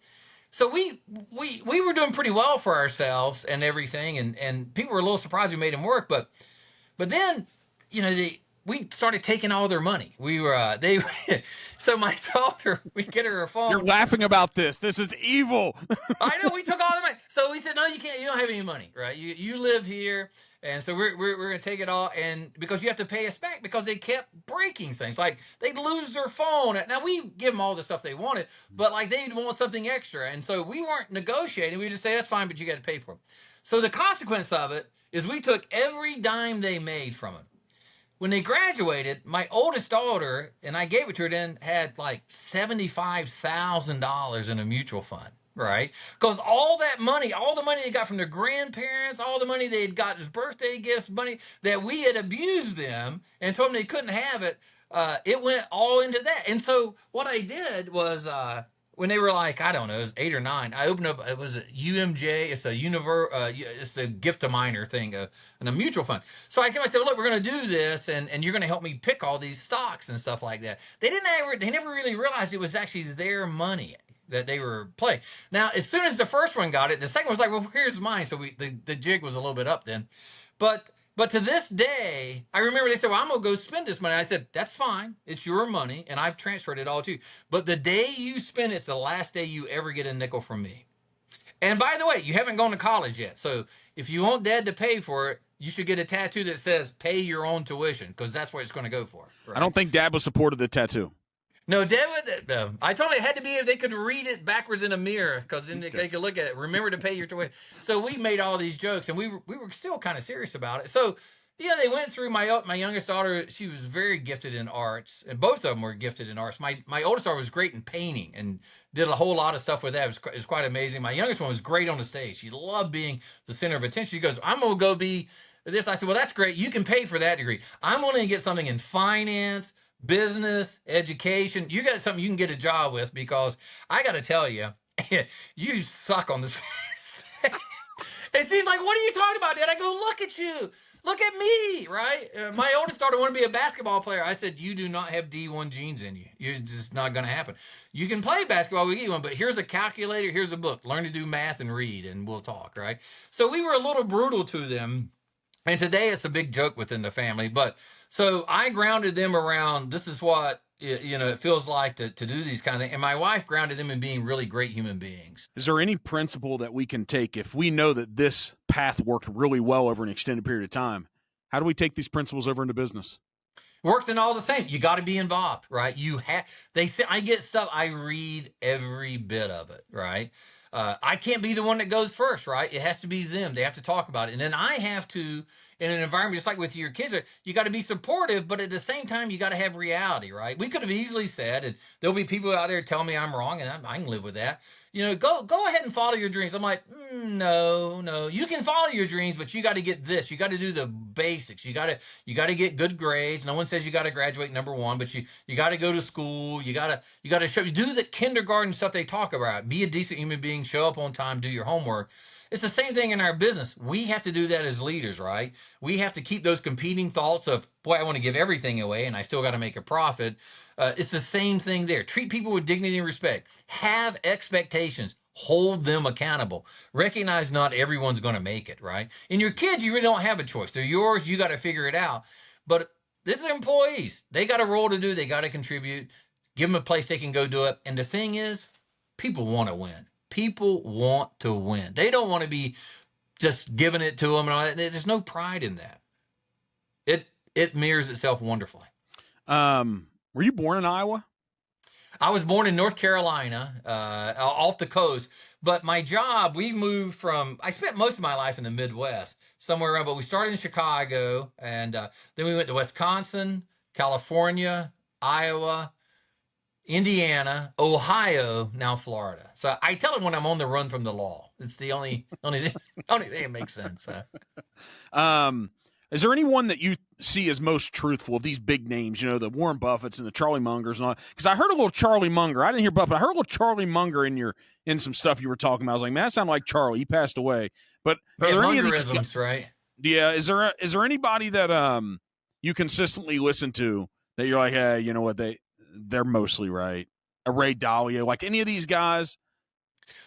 we were doing pretty well for ourselves and everything, and people were a little surprised we made them work, but then, we started taking all their money. We were so my daughter, we get her a phone. You're laughing about this. This is evil. I know, we took all their money. So we said, no, you can't. You don't have any money, right? You live here. And so we're going to take it all, and because you have to pay us back because they kept breaking things. Like they'd lose their phone. Now we give them all the stuff they wanted, but like they'd want something extra. And so we weren't negotiating. We just say, that's fine, but you got to pay for it. So the consequence of it is we took every dime they made from them. When they graduated, my oldest daughter, and I gave it to her then, had like $75,000 in a mutual fund. Right? Because all the money they got from their grandparents, all the money they'd got as birthday gifts, money that we had abused them and told them they couldn't have it, it went all into that. And so what I did was, when they were like, I don't know, it was 8 or 9, I opened up, it was a UMJ, it's it's a gift to minor thing, and a mutual fund. So I said, look, we're going to do this, and you're going to help me pick all these stocks and stuff like that. They never really realized it was actually their money that they were playing. Now, as soon as the first one got it, the second was like, well, here's mine. So the jig was a little bit up then. But to this day, I remember they said, well, I'm going to go spend this money. I said, that's fine. It's your money, and I've transferred it all to you. But the day you spend it's the last day you ever get a nickel from me. And by the way, you haven't gone to college yet. So if you want Dad to pay for it, you should get a tattoo that says pay your own tuition, because that's what it's going to go for. Right? I don't think Dad was supportive of the tattoo. No, David, I told him it had to be if they could read it backwards in a mirror, because then they could look at it. Remember to pay your tuition. So we made all these jokes, and we were still kind of serious about it. So, they went through my youngest daughter. She was very gifted in arts, and both of them were gifted in arts. My oldest daughter was great in painting and did a whole lot of stuff with that. It was quite amazing. My youngest one was great on the stage. She loved being the center of attention. She goes, I'm going to go be this. I said, well, that's great. You can pay for that degree. I'm going to get something in finance, business, education. You got something you can get a job with, because I got to tell you, you suck on this. And she's like, what are you talking about, Dad? I go, look at you. Look at me, right? My oldest daughter wanted to be a basketball player. I said, you do not have D1 genes in you. You're just not going to happen. You can play basketball, we get you one, but here's a calculator, here's a book. Learn to do math and read, and we'll talk, right? So we were a little brutal to them. And today it's a big joke within the family. But so I grounded them around, this is what it feels like to do these kind of things. And my wife grounded them in being really great human beings. Is there any principle that we can take if we know that this path worked really well over an extended period of time? How do we take these principles over into business? Works in all the same. You got to be involved, right? They say, I get stuff, I read every bit of it, right? I can't be the one that goes first, right? It has to be them. They have to talk about it. And then I have to, in an environment just like with your kids, you got to be supportive, but at the same time, you got to have reality, right? We could have easily said, and there'll be people out there telling me I'm wrong, and I can live with that. Go ahead and follow your dreams. I'm like, no. You can follow your dreams, but you got to get this. You got to do the basics. You got to get good grades. No one says you got to graduate number 1, but you got to go to school. You got to do the kindergarten stuff they talk about. Be a decent human being. Show up on time. Do your homework. It's the same thing in our business. We have to do that as leaders, right? We have to keep those competing thoughts of, boy, I want to give everything away and I still got to make a profit. It's the same thing there. Treat people with dignity and respect. Have expectations. Hold them accountable. Recognize not everyone's going to make it, right? And your kids, you really don't have a choice. They're yours. You got to figure it out. But this is employees. They got a role to do. They got to contribute. Give them a place they can go do it. And the thing is, people want to win. People want to win. They don't want to be just giving it to them and all that. There's no pride in that. It mirrors itself wonderfully. Were you born in Iowa? I was born in North Carolina, off the coast. But my job, we moved from, I spent most of my life in the Midwest, somewhere around, but we started in Chicago, and then we went to Wisconsin, California, Iowa, Indiana, Ohio, now Florida. So I tell them when I'm on the run from the law. It's the only thing that makes sense. Is there anyone that you see as most truthful of these big names, you know, the Warren Buffetts and the Charlie Mungers and all? Because I heard a little Charlie Munger. I didn't hear Buffett. I heard a little Charlie Munger in some stuff you were talking about. I was like, man, that sounded like Charlie. He passed away. But are there any of these Mungerisms, right? Yeah. Is there anybody that you consistently listen to that you're like, hey, you know what, they're mostly right? A Ray Dalio, like any of these guys?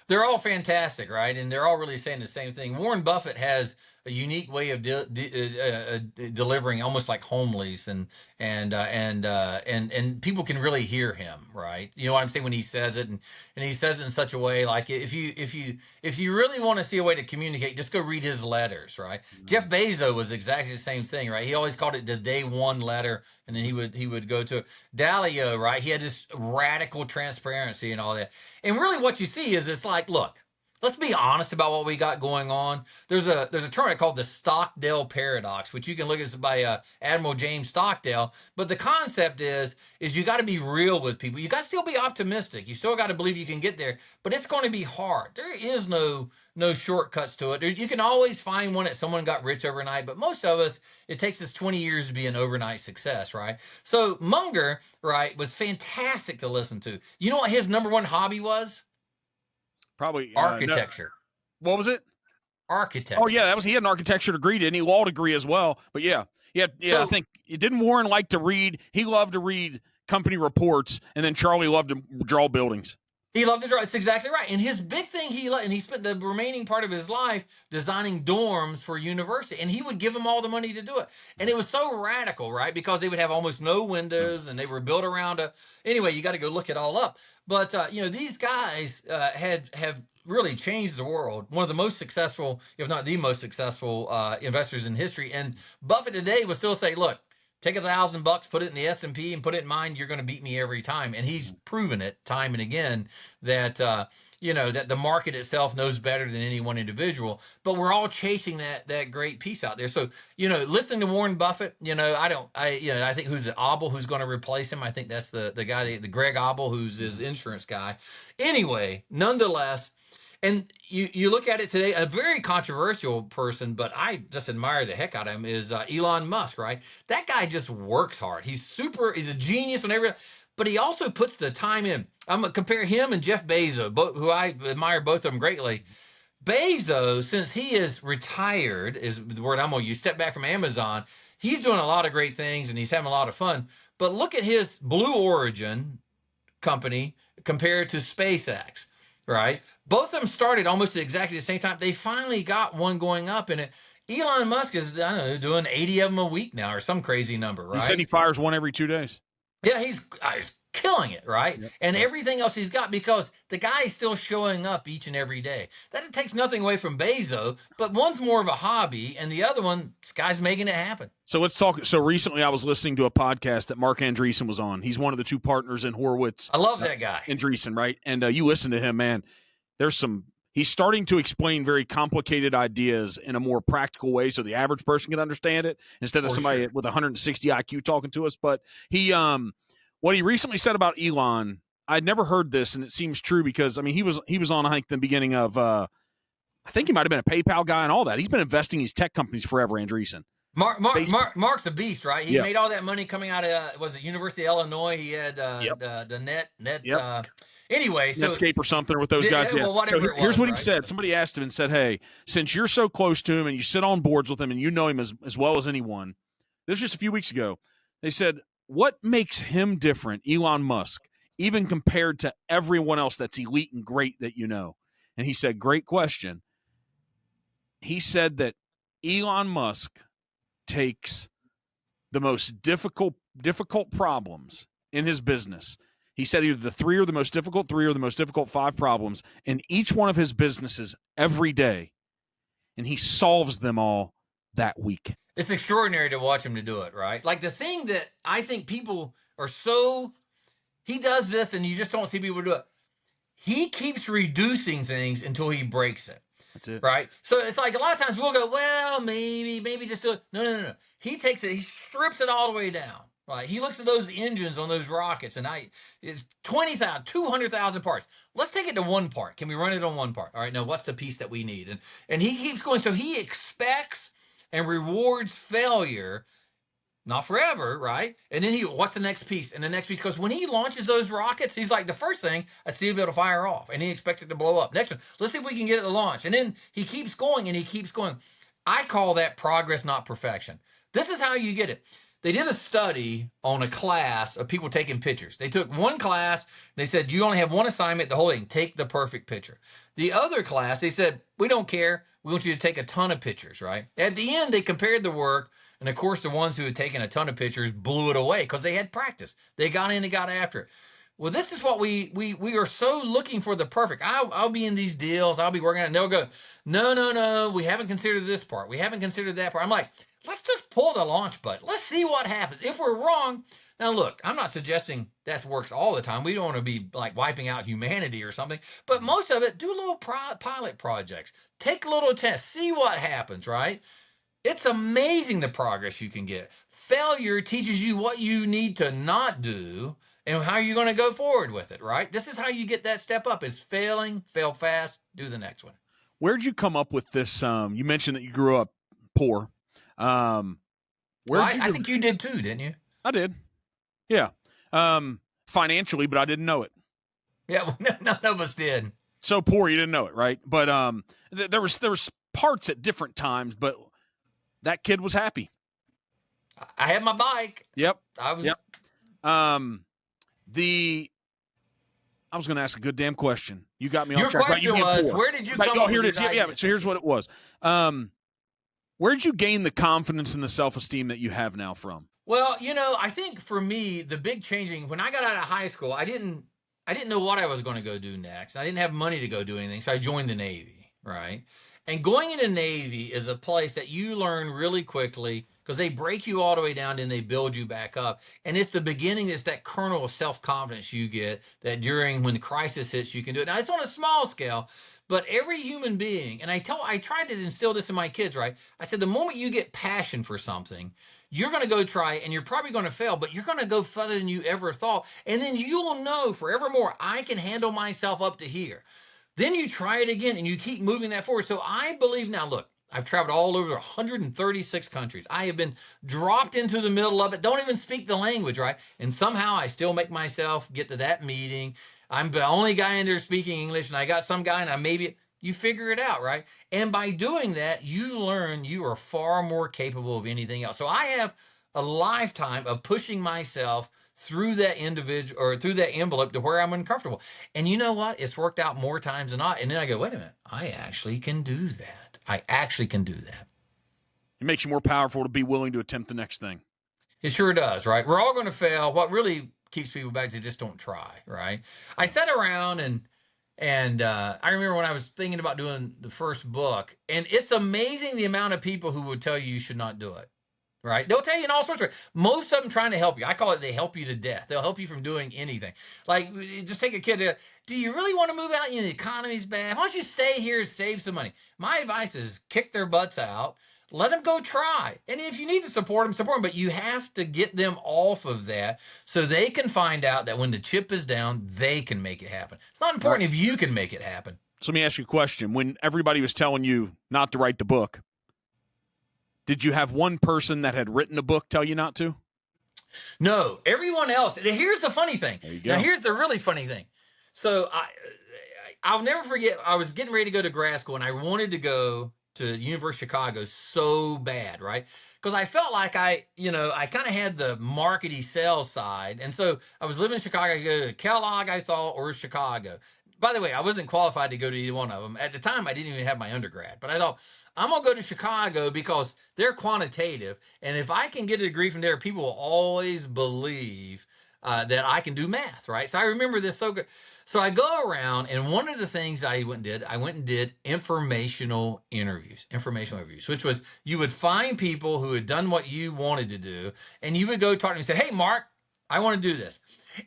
They're all fantastic, right? And they're all really saying the same thing. Warren Buffett has a unique way of delivering, almost like homilies, and people can really hear him, right? You know what I'm saying when he says it, and he says it in such a way like if you really want to see a way to communicate, just go read his letters, right? Mm-hmm. Jeff Bezos was exactly the same thing, right? He always called it the day one letter, and then he would go to Dalio, right? He had this radical transparency and all that, and really what you see is it's like, look. Let's be honest about what we got going on. There's a term called the Stockdale paradox, which you can look at by Admiral James Stockdale. But the concept is you got to be real with people. You got to still be optimistic. You still got to believe you can get there, but it's going to be hard. There is no shortcuts to it. You can always find one that someone got rich overnight, but most of us, it takes us 20 years to be an overnight success, right? So Munger, right, was fantastic to listen to. You know what his number one hobby was? Probably architecture. No. What was it? Architecture. Oh yeah, he had an architecture degree, didn't he? Law degree as well. But yeah. So, I think didn't Warren like to read? He loved to read company reports, and then Charlie loved to draw buildings. He loved to draw. That's exactly right. And his big thing, and he spent the remaining part of his life designing dorms for university, and he would give them all the money to do it. And it was so radical, right? Because they would have almost no windows, and they were built around anyway, you got to go look it all up. But these guys have really changed the world. One of the most successful, if not the most successful, investors in history. And Buffett today would still say, "Look, take $1,000, put it in the S&P, and put it in mine. You're going to beat me every time." And he's proven it time and again that that the market itself knows better than any one individual. But we're all chasing that great piece out there. So listening to Warren Buffett, I think who's it, Abel, who's going to replace him? I think that's the guy, the Greg Abel, who's his insurance guy. Anyway, nonetheless. And you look at it today, a very controversial person, but I just admire the heck out of him, is Elon Musk, right? That guy just works hard. He's a genius whenever, but he also puts the time in. I'm going to compare him and Jeff Bezos, who I admire both of them greatly. Bezos, since he is retired, is the word I'm going to use, step back from Amazon, he's doing a lot of great things and he's having a lot of fun. But look at his Blue Origin company compared to SpaceX. Right? Both of them started almost at exactly the same time. They finally got one going up in it. Elon Musk is, doing 80 of them a week now or some crazy number, right? He said he fires one every 2 days. Yeah, he's killing it, right? Yep. And everything else he's got, because the guy is still showing up each and every day. That takes nothing away from Bezos, but one's more of a hobby, and the other one, this guy's making it happen. So let's talk. So recently I was listening to a podcast that Mark Andreessen was on. He's one of the 2 partners in Horowitz. I love that guy. Andreessen, right? And you listen to him, man. He's starting to explain very complicated ideas in a more practical way so the average person can understand it instead of somebody with 160 IQ talking to us. But what he recently said about Elon, I'd never heard this, and it seems true because, he was on, I think, the beginning of, I think he might have been a PayPal guy and all that. He's been investing in these tech companies forever, Andreessen. Mark's a beast, right? He made all that money coming out of, was it University of Illinois? He had the net. Yep. Anyway, so Netscape or something with those guys. Yeah. well, whatever So it was, here's what he right? said. Somebody asked him and said, hey, since you're so close to him and you sit on boards with him and you know him as well as anyone, this was just a few weeks ago. They said, what makes him different, Elon Musk, even compared to everyone else that's elite and great that you know? And he said, great question. He said that Elon Musk takes the most difficult problems in his business. He said either the three or the most difficult 5 problems in each one of his businesses every day, and he solves them all that week. It's extraordinary to watch him to do it, right? Like the thing that I think people are so, he does this and you just don't see people do it. He keeps reducing things until he breaks it. That's it. Right? So it's like a lot of times we'll go, well, maybe just do it. No. He takes it, he strips it all the way down. Right? He looks at those engines on those rockets and it's 20,000, 200,000 parts. Let's take it to one part. Can we run it on one part? All right, no, what's the piece that we need? And he keeps going. So he expects and rewards failure, not forever, right? And then what's the next piece? And the next piece, because when he launches those rockets, he's like, the first thing, I see if it'll fire off. And he expects it to blow up. Next one, let's see if we can get it to launch. And then he keeps going and he keeps going. I call that progress, not perfection. This is how you get it. They did a study on a class of people taking pictures. They took one class, they said, you only have one assignment, the whole thing, take the perfect picture. The other class, they said, we don't care. We want you to take a ton of pictures, right? At the end, they compared the work. And of course, the ones who had taken a ton of pictures blew it away because they had practice. They got in and got after it. Well, this is what we are so looking for the perfect. I'll be in these deals. I'll be working on it. And they'll go, no. We haven't considered this part. We haven't considered that part. I'm like, let's just pull the launch button. Let's see what happens. If we're wrong, now look, I'm not suggesting that works all the time. We don't want to be like wiping out humanity or something. But most of it, do little pilot projects. Take little tests. See what happens, right? It's amazing the progress you can get. Failure teaches you what you need to not do and how you're going to go forward with it, right? This is how you get that step up is failing, fail fast, do the next one. Where'd you come up with this? You mentioned that you grew up poor. I think you did too, didn't you? I did. Yeah. Financially, but I didn't know it. Yeah, well, none of us did. So poor, you didn't know it, right? But there was parts at different times, but that kid was happy. I had my bike. Yep. I was. Yep. I was going to ask a good damn question. You got me on track. Your question was, where did you come up with this idea? Yeah, so here's what it was. Where did you gain the confidence and the self-esteem that you have now from? Well, I think for me, the big changing, when I got out of high school, I didn't know what I was going to go do next. I didn't have money to go do anything, so I joined the Navy, right? And going into Navy is a place that you learn really quickly because they break you all the way down and they build you back up. And it's the beginning, it's that kernel of self-confidence you get that when the crisis hits, you can do it. Now, it's on a small scale, but every human being, and I tried to instill this in my kids, right? I said, the moment you get passion for something, you're going to go try it and you're probably going to fail, but you're going to go further than you ever thought. And then you'll know forevermore, I can handle myself up to here. Then you try it again and you keep moving that forward. So I believe now, look, I've traveled all over 136 countries. I have been dropped into the middle of it. Don't even speak the language, right? And somehow I still make myself get to that meeting. I'm the only guy in there speaking English, and I got some guy, and you figure it out, right? And by doing that, you learn you are far more capable of anything else. So I have a lifetime of pushing myself through that individual or through that envelope to where I'm uncomfortable. And you know what? It's worked out more times than not. And then I go, wait a minute, I actually can do that. I actually can do that. It makes you more powerful to be willing to attempt the next thing. It sure does, right? We're all going to fail. What really keeps people back is they just don't try, right? I sat around and I remember when I was thinking about doing the first book, and it's amazing the amount of people who would tell you should not do it. Right? They'll tell you in all sorts of ways. Most of them trying to help you. I call it they help you to death. They'll help you from doing anything. Like, just take a kid. Do you really want to move out? The economy's bad. Why don't you stay here and save some money? My advice is kick their butts out. Let them go try. And if you need to support them, support them. But you have to get them off of that so they can find out that when the chip is down, they can make it happen. It's not important if you can make it happen. So let me ask you a question. When everybody was telling you not to write the book, did you have one person that had written a book tell you not to? No, everyone else. And here's the funny thing. There you go. Now, here's the really funny thing. So I'll never forget. I was getting ready to go to grad school, and I wanted to go to University of Chicago so bad, right? Because I felt like I kind of had the markety sales side, and so I was living in Chicago. I could go to Kellogg, I thought, or Chicago. By the way, I wasn't qualified to go to either one of them at the time. I didn't even have my undergrad, but I thought I'm gonna go to Chicago because they're quantitative, and if I can get a degree from there, people will always believe that I can do math, right? So I remember this so good. So I go around, and one of the things I went and did informational interviews, which was you would find people who had done what you wanted to do, and you would go talk to them and say, "Hey, Mark, I want to do this."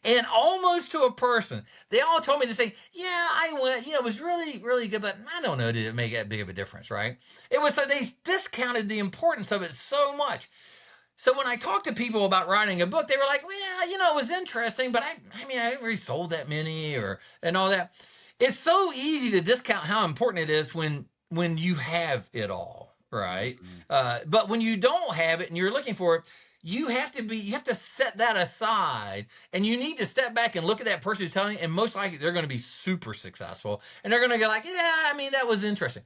And almost to a person, they all told me to say, "Yeah, I went. Yeah, it was really, really good, but I don't know, did it make that big of a difference, right?" It was so they discounted the importance of it so much. So when I talked to people about writing a book, they were like, "Well, yeah, it was interesting, but I mean, I haven't really sold that many and all that." It's so easy to discount how important it is when you have it all, right? Mhm. But when you don't have it and you're looking for it, you have to set that aside, and you need to step back and look at that person who's telling you, and most likely they're going to be super successful, and they're going to go like, "Yeah, I mean, that was interesting."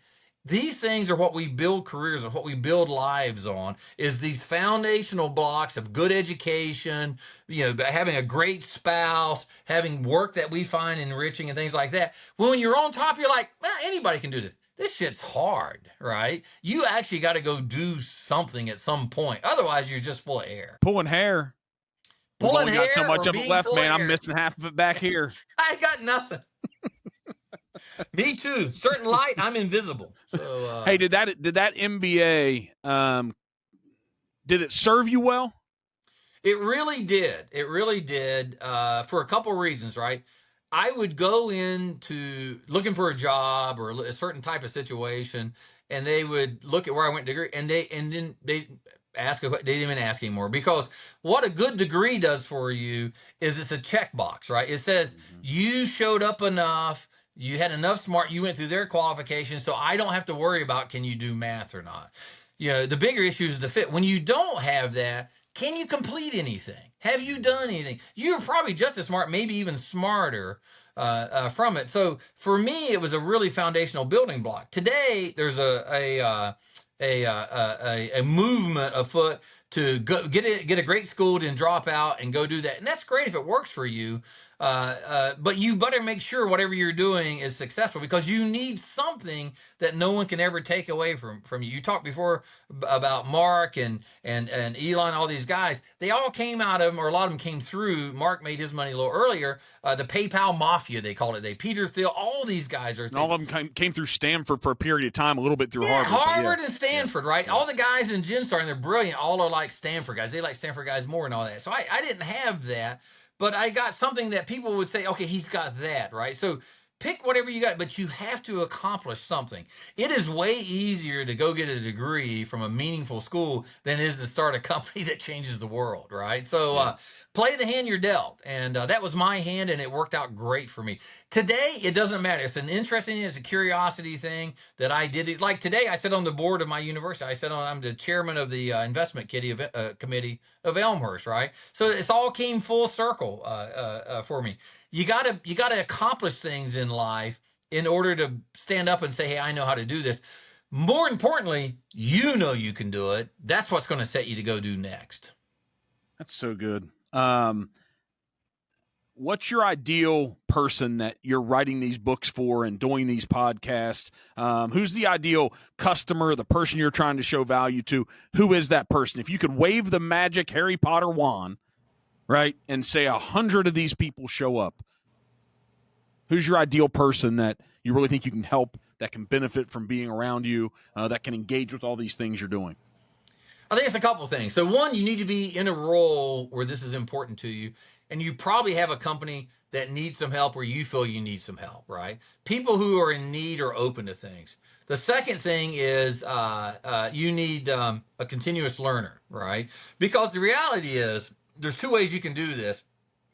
These things are what we build careers on, what we build lives on, is these foundational blocks of good education, having a great spouse, having work that we find enriching and things like that. When you're on top, you're like, well, anybody can do this. This shit's hard, right? You actually got to go do something at some point. Otherwise, you're just full of air. Pulling hair. We've Pulling only got so hair much or of it being left, full of man. I'm air. missing half of it back here. I got nothing. Me too. Certain light, I'm invisible. So, Hey, did that MBA did it serve you well? it really did. It really did, for a couple of reasons, right? I would go into looking for a job or a certain type of situation, and they would look at where I went to degree, and then they they didn't even ask anymore, because what a good degree does for you is it's a checkbox, right? It says you showed up enough, you had enough smart, you went through their qualifications, so I don't have to worry about can you do math or not. The bigger issue is the fit. When you don't have that, can you complete anything? Have you done anything? You're probably just as smart, maybe even smarter from it. So for me, it was a really foundational building block. Today, there's a movement afoot to go get a great school and drop out and go do that, and that's great if it works for you. But you better make sure whatever you're doing is successful, because you need something that no one can ever take away from you. You talked before about Mark and Elon, all these guys. They all came out of them, or a lot of them came through. Mark made his money a little earlier. The PayPal Mafia, they called it. Peter Thiel, all these guys are. And all of them came through Stanford for a period of time, a little bit through Harvard. Harvard and Stanford, right? All the guys in Genstar, and they're brilliant. All are like Stanford guys. They like Stanford guys more and all that. So I didn't have that. But I got something that people would say, okay, he's got that, right? So pick whatever you got, but you have to accomplish something. It is way easier to go get a degree from a meaningful school than it is to start a company that changes the world, right? So play the hand you're dealt. And that was my hand, and it worked out great for me. Today, it doesn't matter. It's an interesting, it's a curiosity thing that I did. Like today, I sit on the board of my university. I'm the chairman of the investment committee of Elmhurst, right? So it's all came full circle for me. You gotta accomplish things in life in order to stand up and say, hey, I know how to do this. More importantly, you know you can do it. That's what's going to set you to go do next. That's so good. What's your ideal person that you're writing these books for and doing these podcasts? Who's the ideal customer, the person you're trying to show value to? Who is that person? If you could wave the magic Harry Potter wand, right, and say 100 of these people show up, who's your ideal person that you really think you can help, that can benefit from being around you, that can engage with all these things you're doing? I think it's a couple of things. So one, you need to be in a role where this is important to you, and you probably have a company that needs some help, or you feel you need some help, right? People who are in need are open to things. The second thing is you need a continuous learner, right? Because the reality is there's two ways you can do this.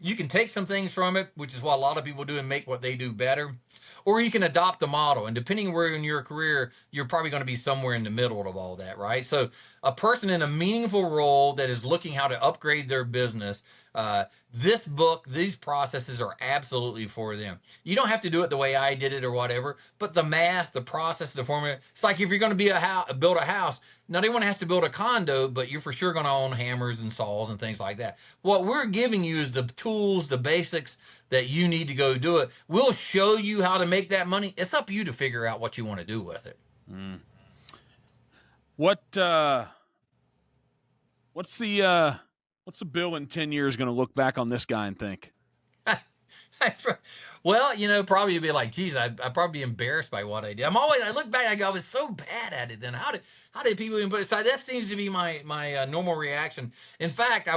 You can take some things from it, which is what a lot of people do, and make what they do better. Or you can adopt the model. And depending where in your career, you're probably going to be somewhere in the middle of all that, right? So a person in a meaningful role that is looking how to upgrade their business This book, these processes are absolutely for them. You don't have to do it the way I did it or whatever, but the math, the process, the formula. It's like if you're going to build a house. Not everyone has to build a condo, but you're for sure going to own hammers and saws and things like that. What we're giving you is the tools, the basics that you need to go do it. We'll show you how to make that money. It's up to you to figure out what you want to do with it. What's the Bill in 10 years going to look back on this guy and think? Well, probably be like, geez, I'd probably be embarrassed by what I did. I look back, I go, I was so bad at it then. How did people even put it aside? That seems to be my normal reaction. In fact, I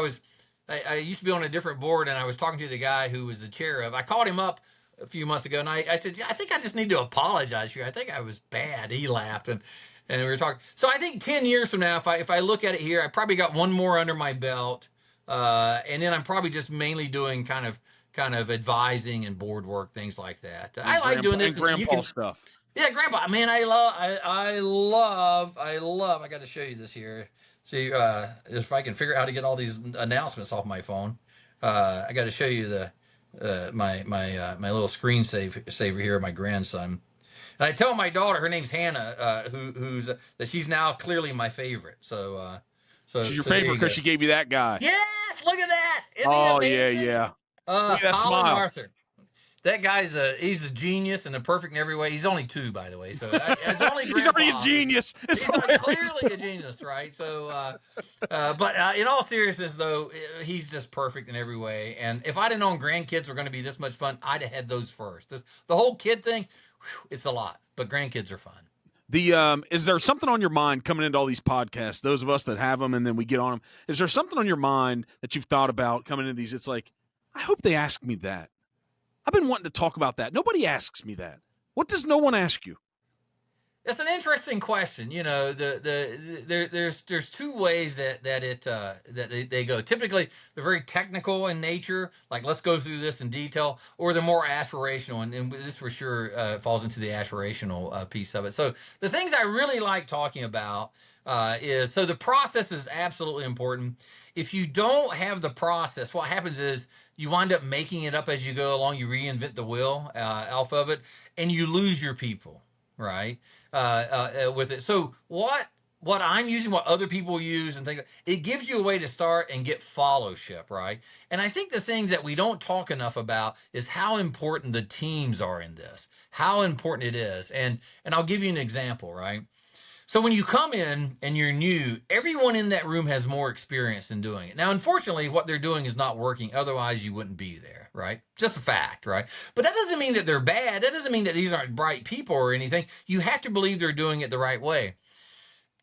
used to be on a different board, and I was talking to the guy who was the chair of. I called him up a few months ago, and I said, I think I just need to apologize to you. I think I was bad. He laughed, and we were talking. So I think 10 years from now, if I look at it here, I probably got one more under my belt, and then I'm probably just mainly doing kind of advising and board work, things like that. I like doing this. And grandpa stuff. Yeah, grandpa, man, I love. I got to show you this here. See, if I can figure out how to get all these announcements off my phone, I got to show you my little screen saver here of my grandson. And I tell my daughter, her name's Hannah, who's that she's now clearly my favorite. So she's your favorite because she gave you that guy. Yes, look at that. Oh yeah. Look at that Colin smile. Arthur. That guy's he's a genius and a perfect in every way. He's only 2, by the way. So it's only he's already a genius. He's clearly a genius, right? So, but in all seriousness, though, he's just perfect in every way. And if I'd have known grandkids were going to be this much fun, I'd have had those first. The whole kid thing, it's a lot, but grandkids are fun. Is there something on your mind coming into all these podcasts? Those of us that have them and then we get on them. Is there something on your mind that you've thought about coming into these? It's like, I hope they ask me that. I've been wanting to talk about that. Nobody asks me that. What does no one ask you? It's an interesting question. There's 2 ways that they go. Typically, they're very technical in nature, like let's go through this in detail, or they're more aspirational, and this for sure falls into the aspirational piece of it. So the things I really like talking about is the process is absolutely important. If you don't have the process, what happens is you wind up making it up as you go along. You reinvent the wheel, alpha of it, and you lose your people, right? With it. So what I'm using, what other people use and things, it gives you a way to start and get fellowship, right? And I think the thing that we don't talk enough about is how important the teams are in this, how important it is. And I'll give you an example, right? So when you come in and you're new, everyone in that room has more experience in doing it. Now, unfortunately, what they're doing is not working. Otherwise, you wouldn't be there, right? Just a fact, right? But that doesn't mean that they're bad. That doesn't mean that these aren't bright people or anything. You have to believe they're doing it the right way.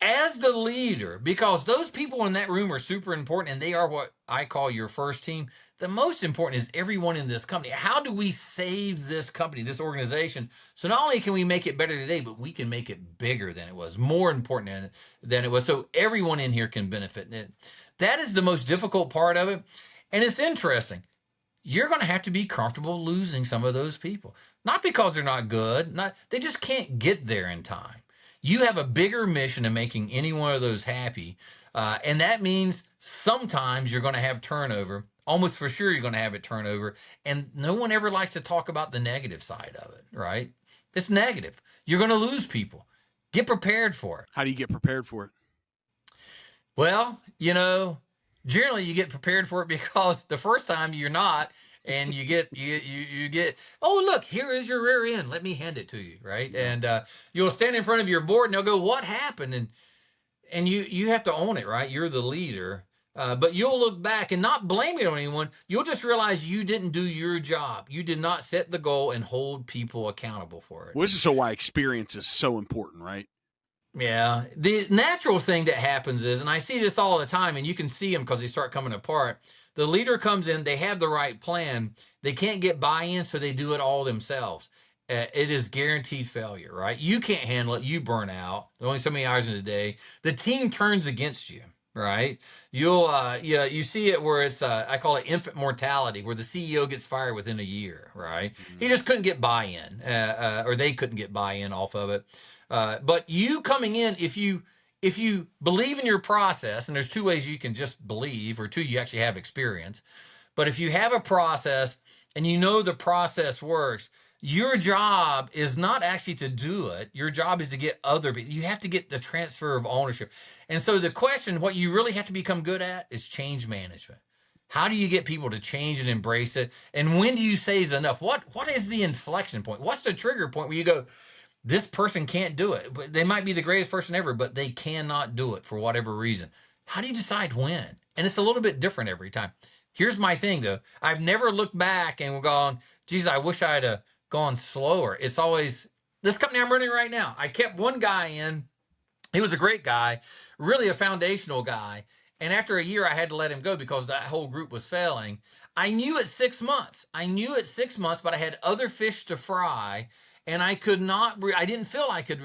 As the leader, because those people in that room are super important and they are what I call your first team, the most important is everyone in this company. How do we save this company, this organization? So not only can we make it better today, but we can make it bigger than it was, more important than it was, so everyone in here can benefit. That is the most difficult part of it. And it's interesting. You're going to have to be comfortable losing some of those people. Not because they're not good. They just can't get there in time. You have a bigger mission of making any one of those happy. And that means sometimes you're going to have turnover. Almost for sure you're going to have it turnover. And no one ever likes to talk about the negative side of it, right? It's negative. You're going to lose people. Get prepared for it. How do you get prepared for it? Well, generally you get prepared for it because the first time you're not, and you get, oh, look, here is your rear end. Let me hand it to you, right? And you'll stand in front of your board and they'll go, what happened? And you have to own it, right? You're the leader. But you'll look back and not blame it on anyone. You'll just realize you didn't do your job. You did not set the goal and hold people accountable for it. Well, this is why experience is so important, right? Yeah. The natural thing that happens is, and I see this all the time, and you can see them because they start coming apart. The leader comes in, they have the right plan. They can't get buy-in, so they do it all themselves. It is guaranteed failure, right? You can't handle it. You burn out. There's only so many hours in a day. The team turns against you. Right. You see it where it's, I call it infant mortality, where the CEO gets fired within a year. Right. Mm-hmm. He just couldn't get buy-in, or they couldn't get buy-in off of it. But you coming in, if you believe in your process, and there's 2 ways you can just believe, or 2, you actually have experience. But if you have a process and you know the process works, your job is not actually to do it. Your job is to get other people. You have to get the transfer of ownership. And so the question, what you really have to become good at is change management. How do you get people to change and embrace it? And when do you say is enough? What is the inflection point? What's the trigger point where you go, this person can't do it? But they might be the greatest person ever, but they cannot do it for whatever reason. How do you decide when? And it's a little bit different every time. Here's my thing, though. I've never looked back and gone, geez, I wish I'd have gone slower. It's always, this company I'm running right now, I kept one guy in. He was a great guy, really a foundational guy. And after a year, I had to let him go because that whole group was failing. I knew it 6 months. But I had other fish to fry, and I could not. I didn't feel I could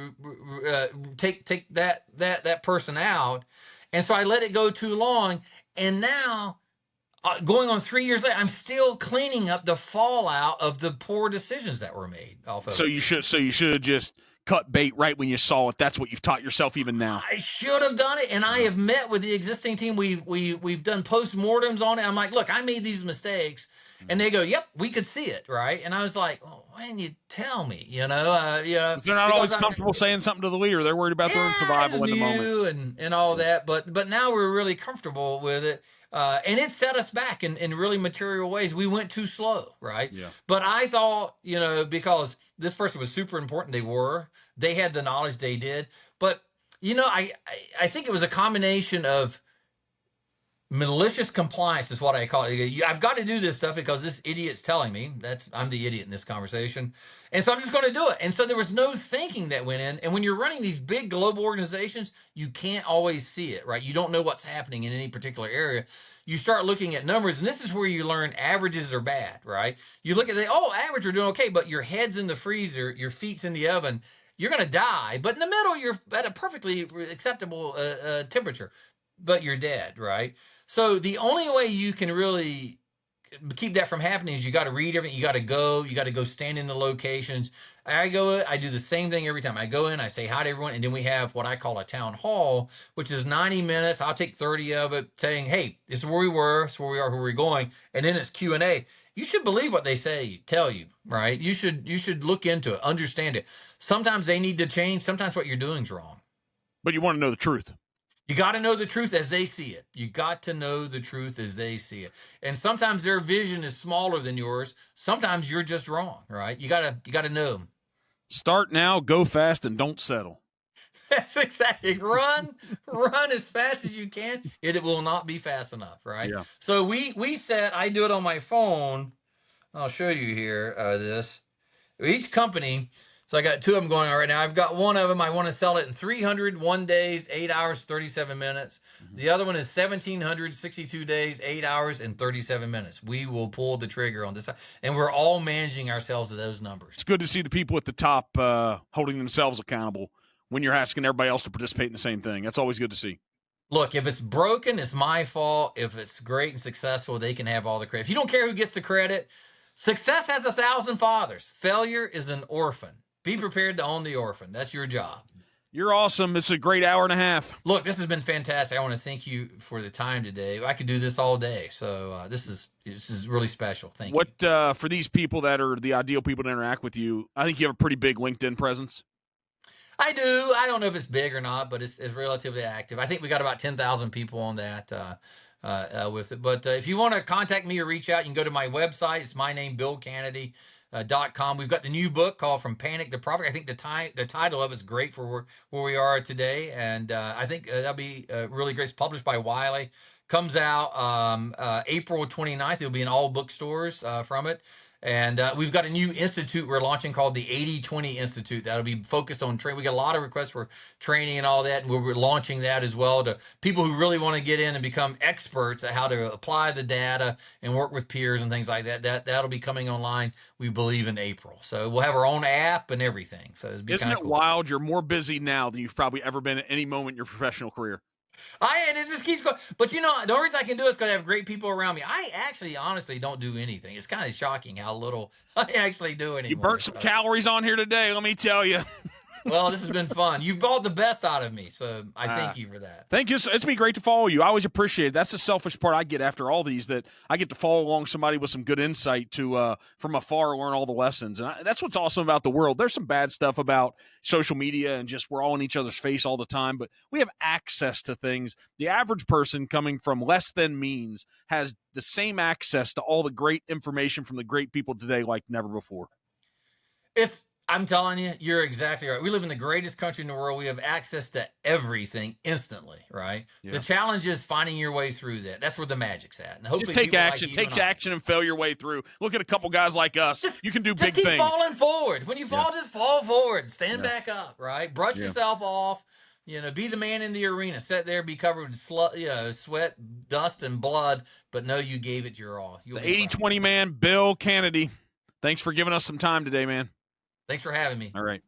take that person out, and so I let it go too long. And now, going on 3 years later, I'm still cleaning up the fallout of the poor decisions that were made off of So it. you should have just cut bait right when you saw it. That's what you've taught yourself even now. I should have done it, and I have met with the existing team. We've done postmortems on it. I'm like, look, I made these mistakes, and they go, yep, we could see it, right? And I was like, oh, why didn't you tell me? They're not always comfortable saying something to the leader. They're worried about their own survival in the moment and all that. But now we're really comfortable with it. And it set us back in really material ways. We went too slow, right? Yeah. But I thought, because this person was super important, they had the knowledge, they did. But, I think it was a combination of malicious compliance is what I call it. I've got to do this stuff because this idiot's telling me. I'm the idiot in this conversation. And so I'm just going to do it. And so there was no thinking that went in. And when you're running these big global organizations, you can't always see it, right? You don't know what's happening in any particular area. You start looking at numbers, and this is where you learn averages are bad, right? You look at average are doing okay, but your head's in the freezer, your feet's in the oven, you're going to die. But in the middle, you're at a perfectly acceptable temperature, but you're dead, right? So the only way you can really keep that from happening is you got to read everything. You got to go stand in the locations. I do the same thing every time. I go in, I say hi to everyone, and then we have what I call a town hall, which is 90 minutes. I'll take 30 of it saying, hey, this is where we were, this is where we are, where we're going. And then it's Q&A. You should believe what they tell you, right? You should look into it, understand it. Sometimes they need to change. Sometimes what you're doing is wrong. But you want to know the truth. You got to know the truth as they see it. You got to know the truth as they see it. And sometimes their vision is smaller than yours. Sometimes you're just wrong, right? You got to know. Start now, go fast, and don't settle. That's exactly. Run as fast as you can. It will not be fast enough, right? Yeah. So I do it on my phone. I'll show you here this. Each company. So I got two of them going on right now. I've got one of them. I want to sell it in 301 days, 8 hours, 37 minutes. Mm-hmm. The other one is 1,762 days, 8 hours, and 37 minutes. We will pull the trigger on this. And we're all managing ourselves to those numbers. It's good to see the people at the top holding themselves accountable when you're asking everybody else to participate in the same thing. That's always good to see. Look, if it's broken, it's my fault. If it's great and successful, they can have all the credit. If you don't care who gets the credit, success has 1,000 fathers. Failure is an orphan. Be prepared to own the orphan. That's your job. You're awesome. It's a great hour and a half. Look, this has been fantastic. I want to thank you for the time today. I could do this all day. So this is really special. Thank you. What for these people that are the ideal people to interact with you, I think you have a pretty big LinkedIn presence. I do. I don't know if it's big or not, but it's relatively active. I think we got about 10,000 people on that with it. But if you want to contact me or reach out, you can go to my website. It's my name, Bill Canady. .com. We've got the new book called From Panic to Profit. I think the title of it is great for where we are today, and I think that'll be really great. It's published by Wiley. Comes out April 29th. It'll be in all bookstores from it. And we've got a new institute we're launching called the 80-20 Institute. That'll be focused on training. We got a lot of requests for training and all that, and we're launching that as well to people who really want to get in and become experts at how to apply the data and work with peers and things like that. That'll be coming online, we believe, in April. So we'll have our own app and everything. So isn't it cool. Wild? You're more busy now than you've probably ever been at any moment in your professional career. And it just keeps going. But the only reason I can do it is because I have great people around me. I actually, honestly, don't do anything. It's kind of shocking how little I actually do anymore. You burnt some calories on here today, let me tell you. Well, this has been fun. You've brought the best out of me, so I thank you for that. Thank you. It's been great to follow you. I always appreciate it. That's the selfish part I get after all these, that I get to follow along somebody with some good insight to from afar learn all the lessons. And that's what's awesome about the world. There's some bad stuff about social media and just we're all in each other's face all the time, but we have access to things. The average person coming from less than means has the same access to all the great information from the great people today like never before. I'm telling you, you're exactly right. We live in the greatest country in the world. We have access to everything instantly, right? Yeah. The challenge is finding your way through that. That's where the magic's at. And hopefully just take action. Like take action and fail your way through. Look at a couple guys like us. You can do big things. Just keep falling forward. When you fall, just fall forward. Stand back up, right? Brush yourself off. Be the man in the arena. Sit there, be covered with sweat, dust, and blood, but know you gave it your all. The 80-20 man, Bill Canady. Thanks for giving us some time today, man. Thanks for having me. All right.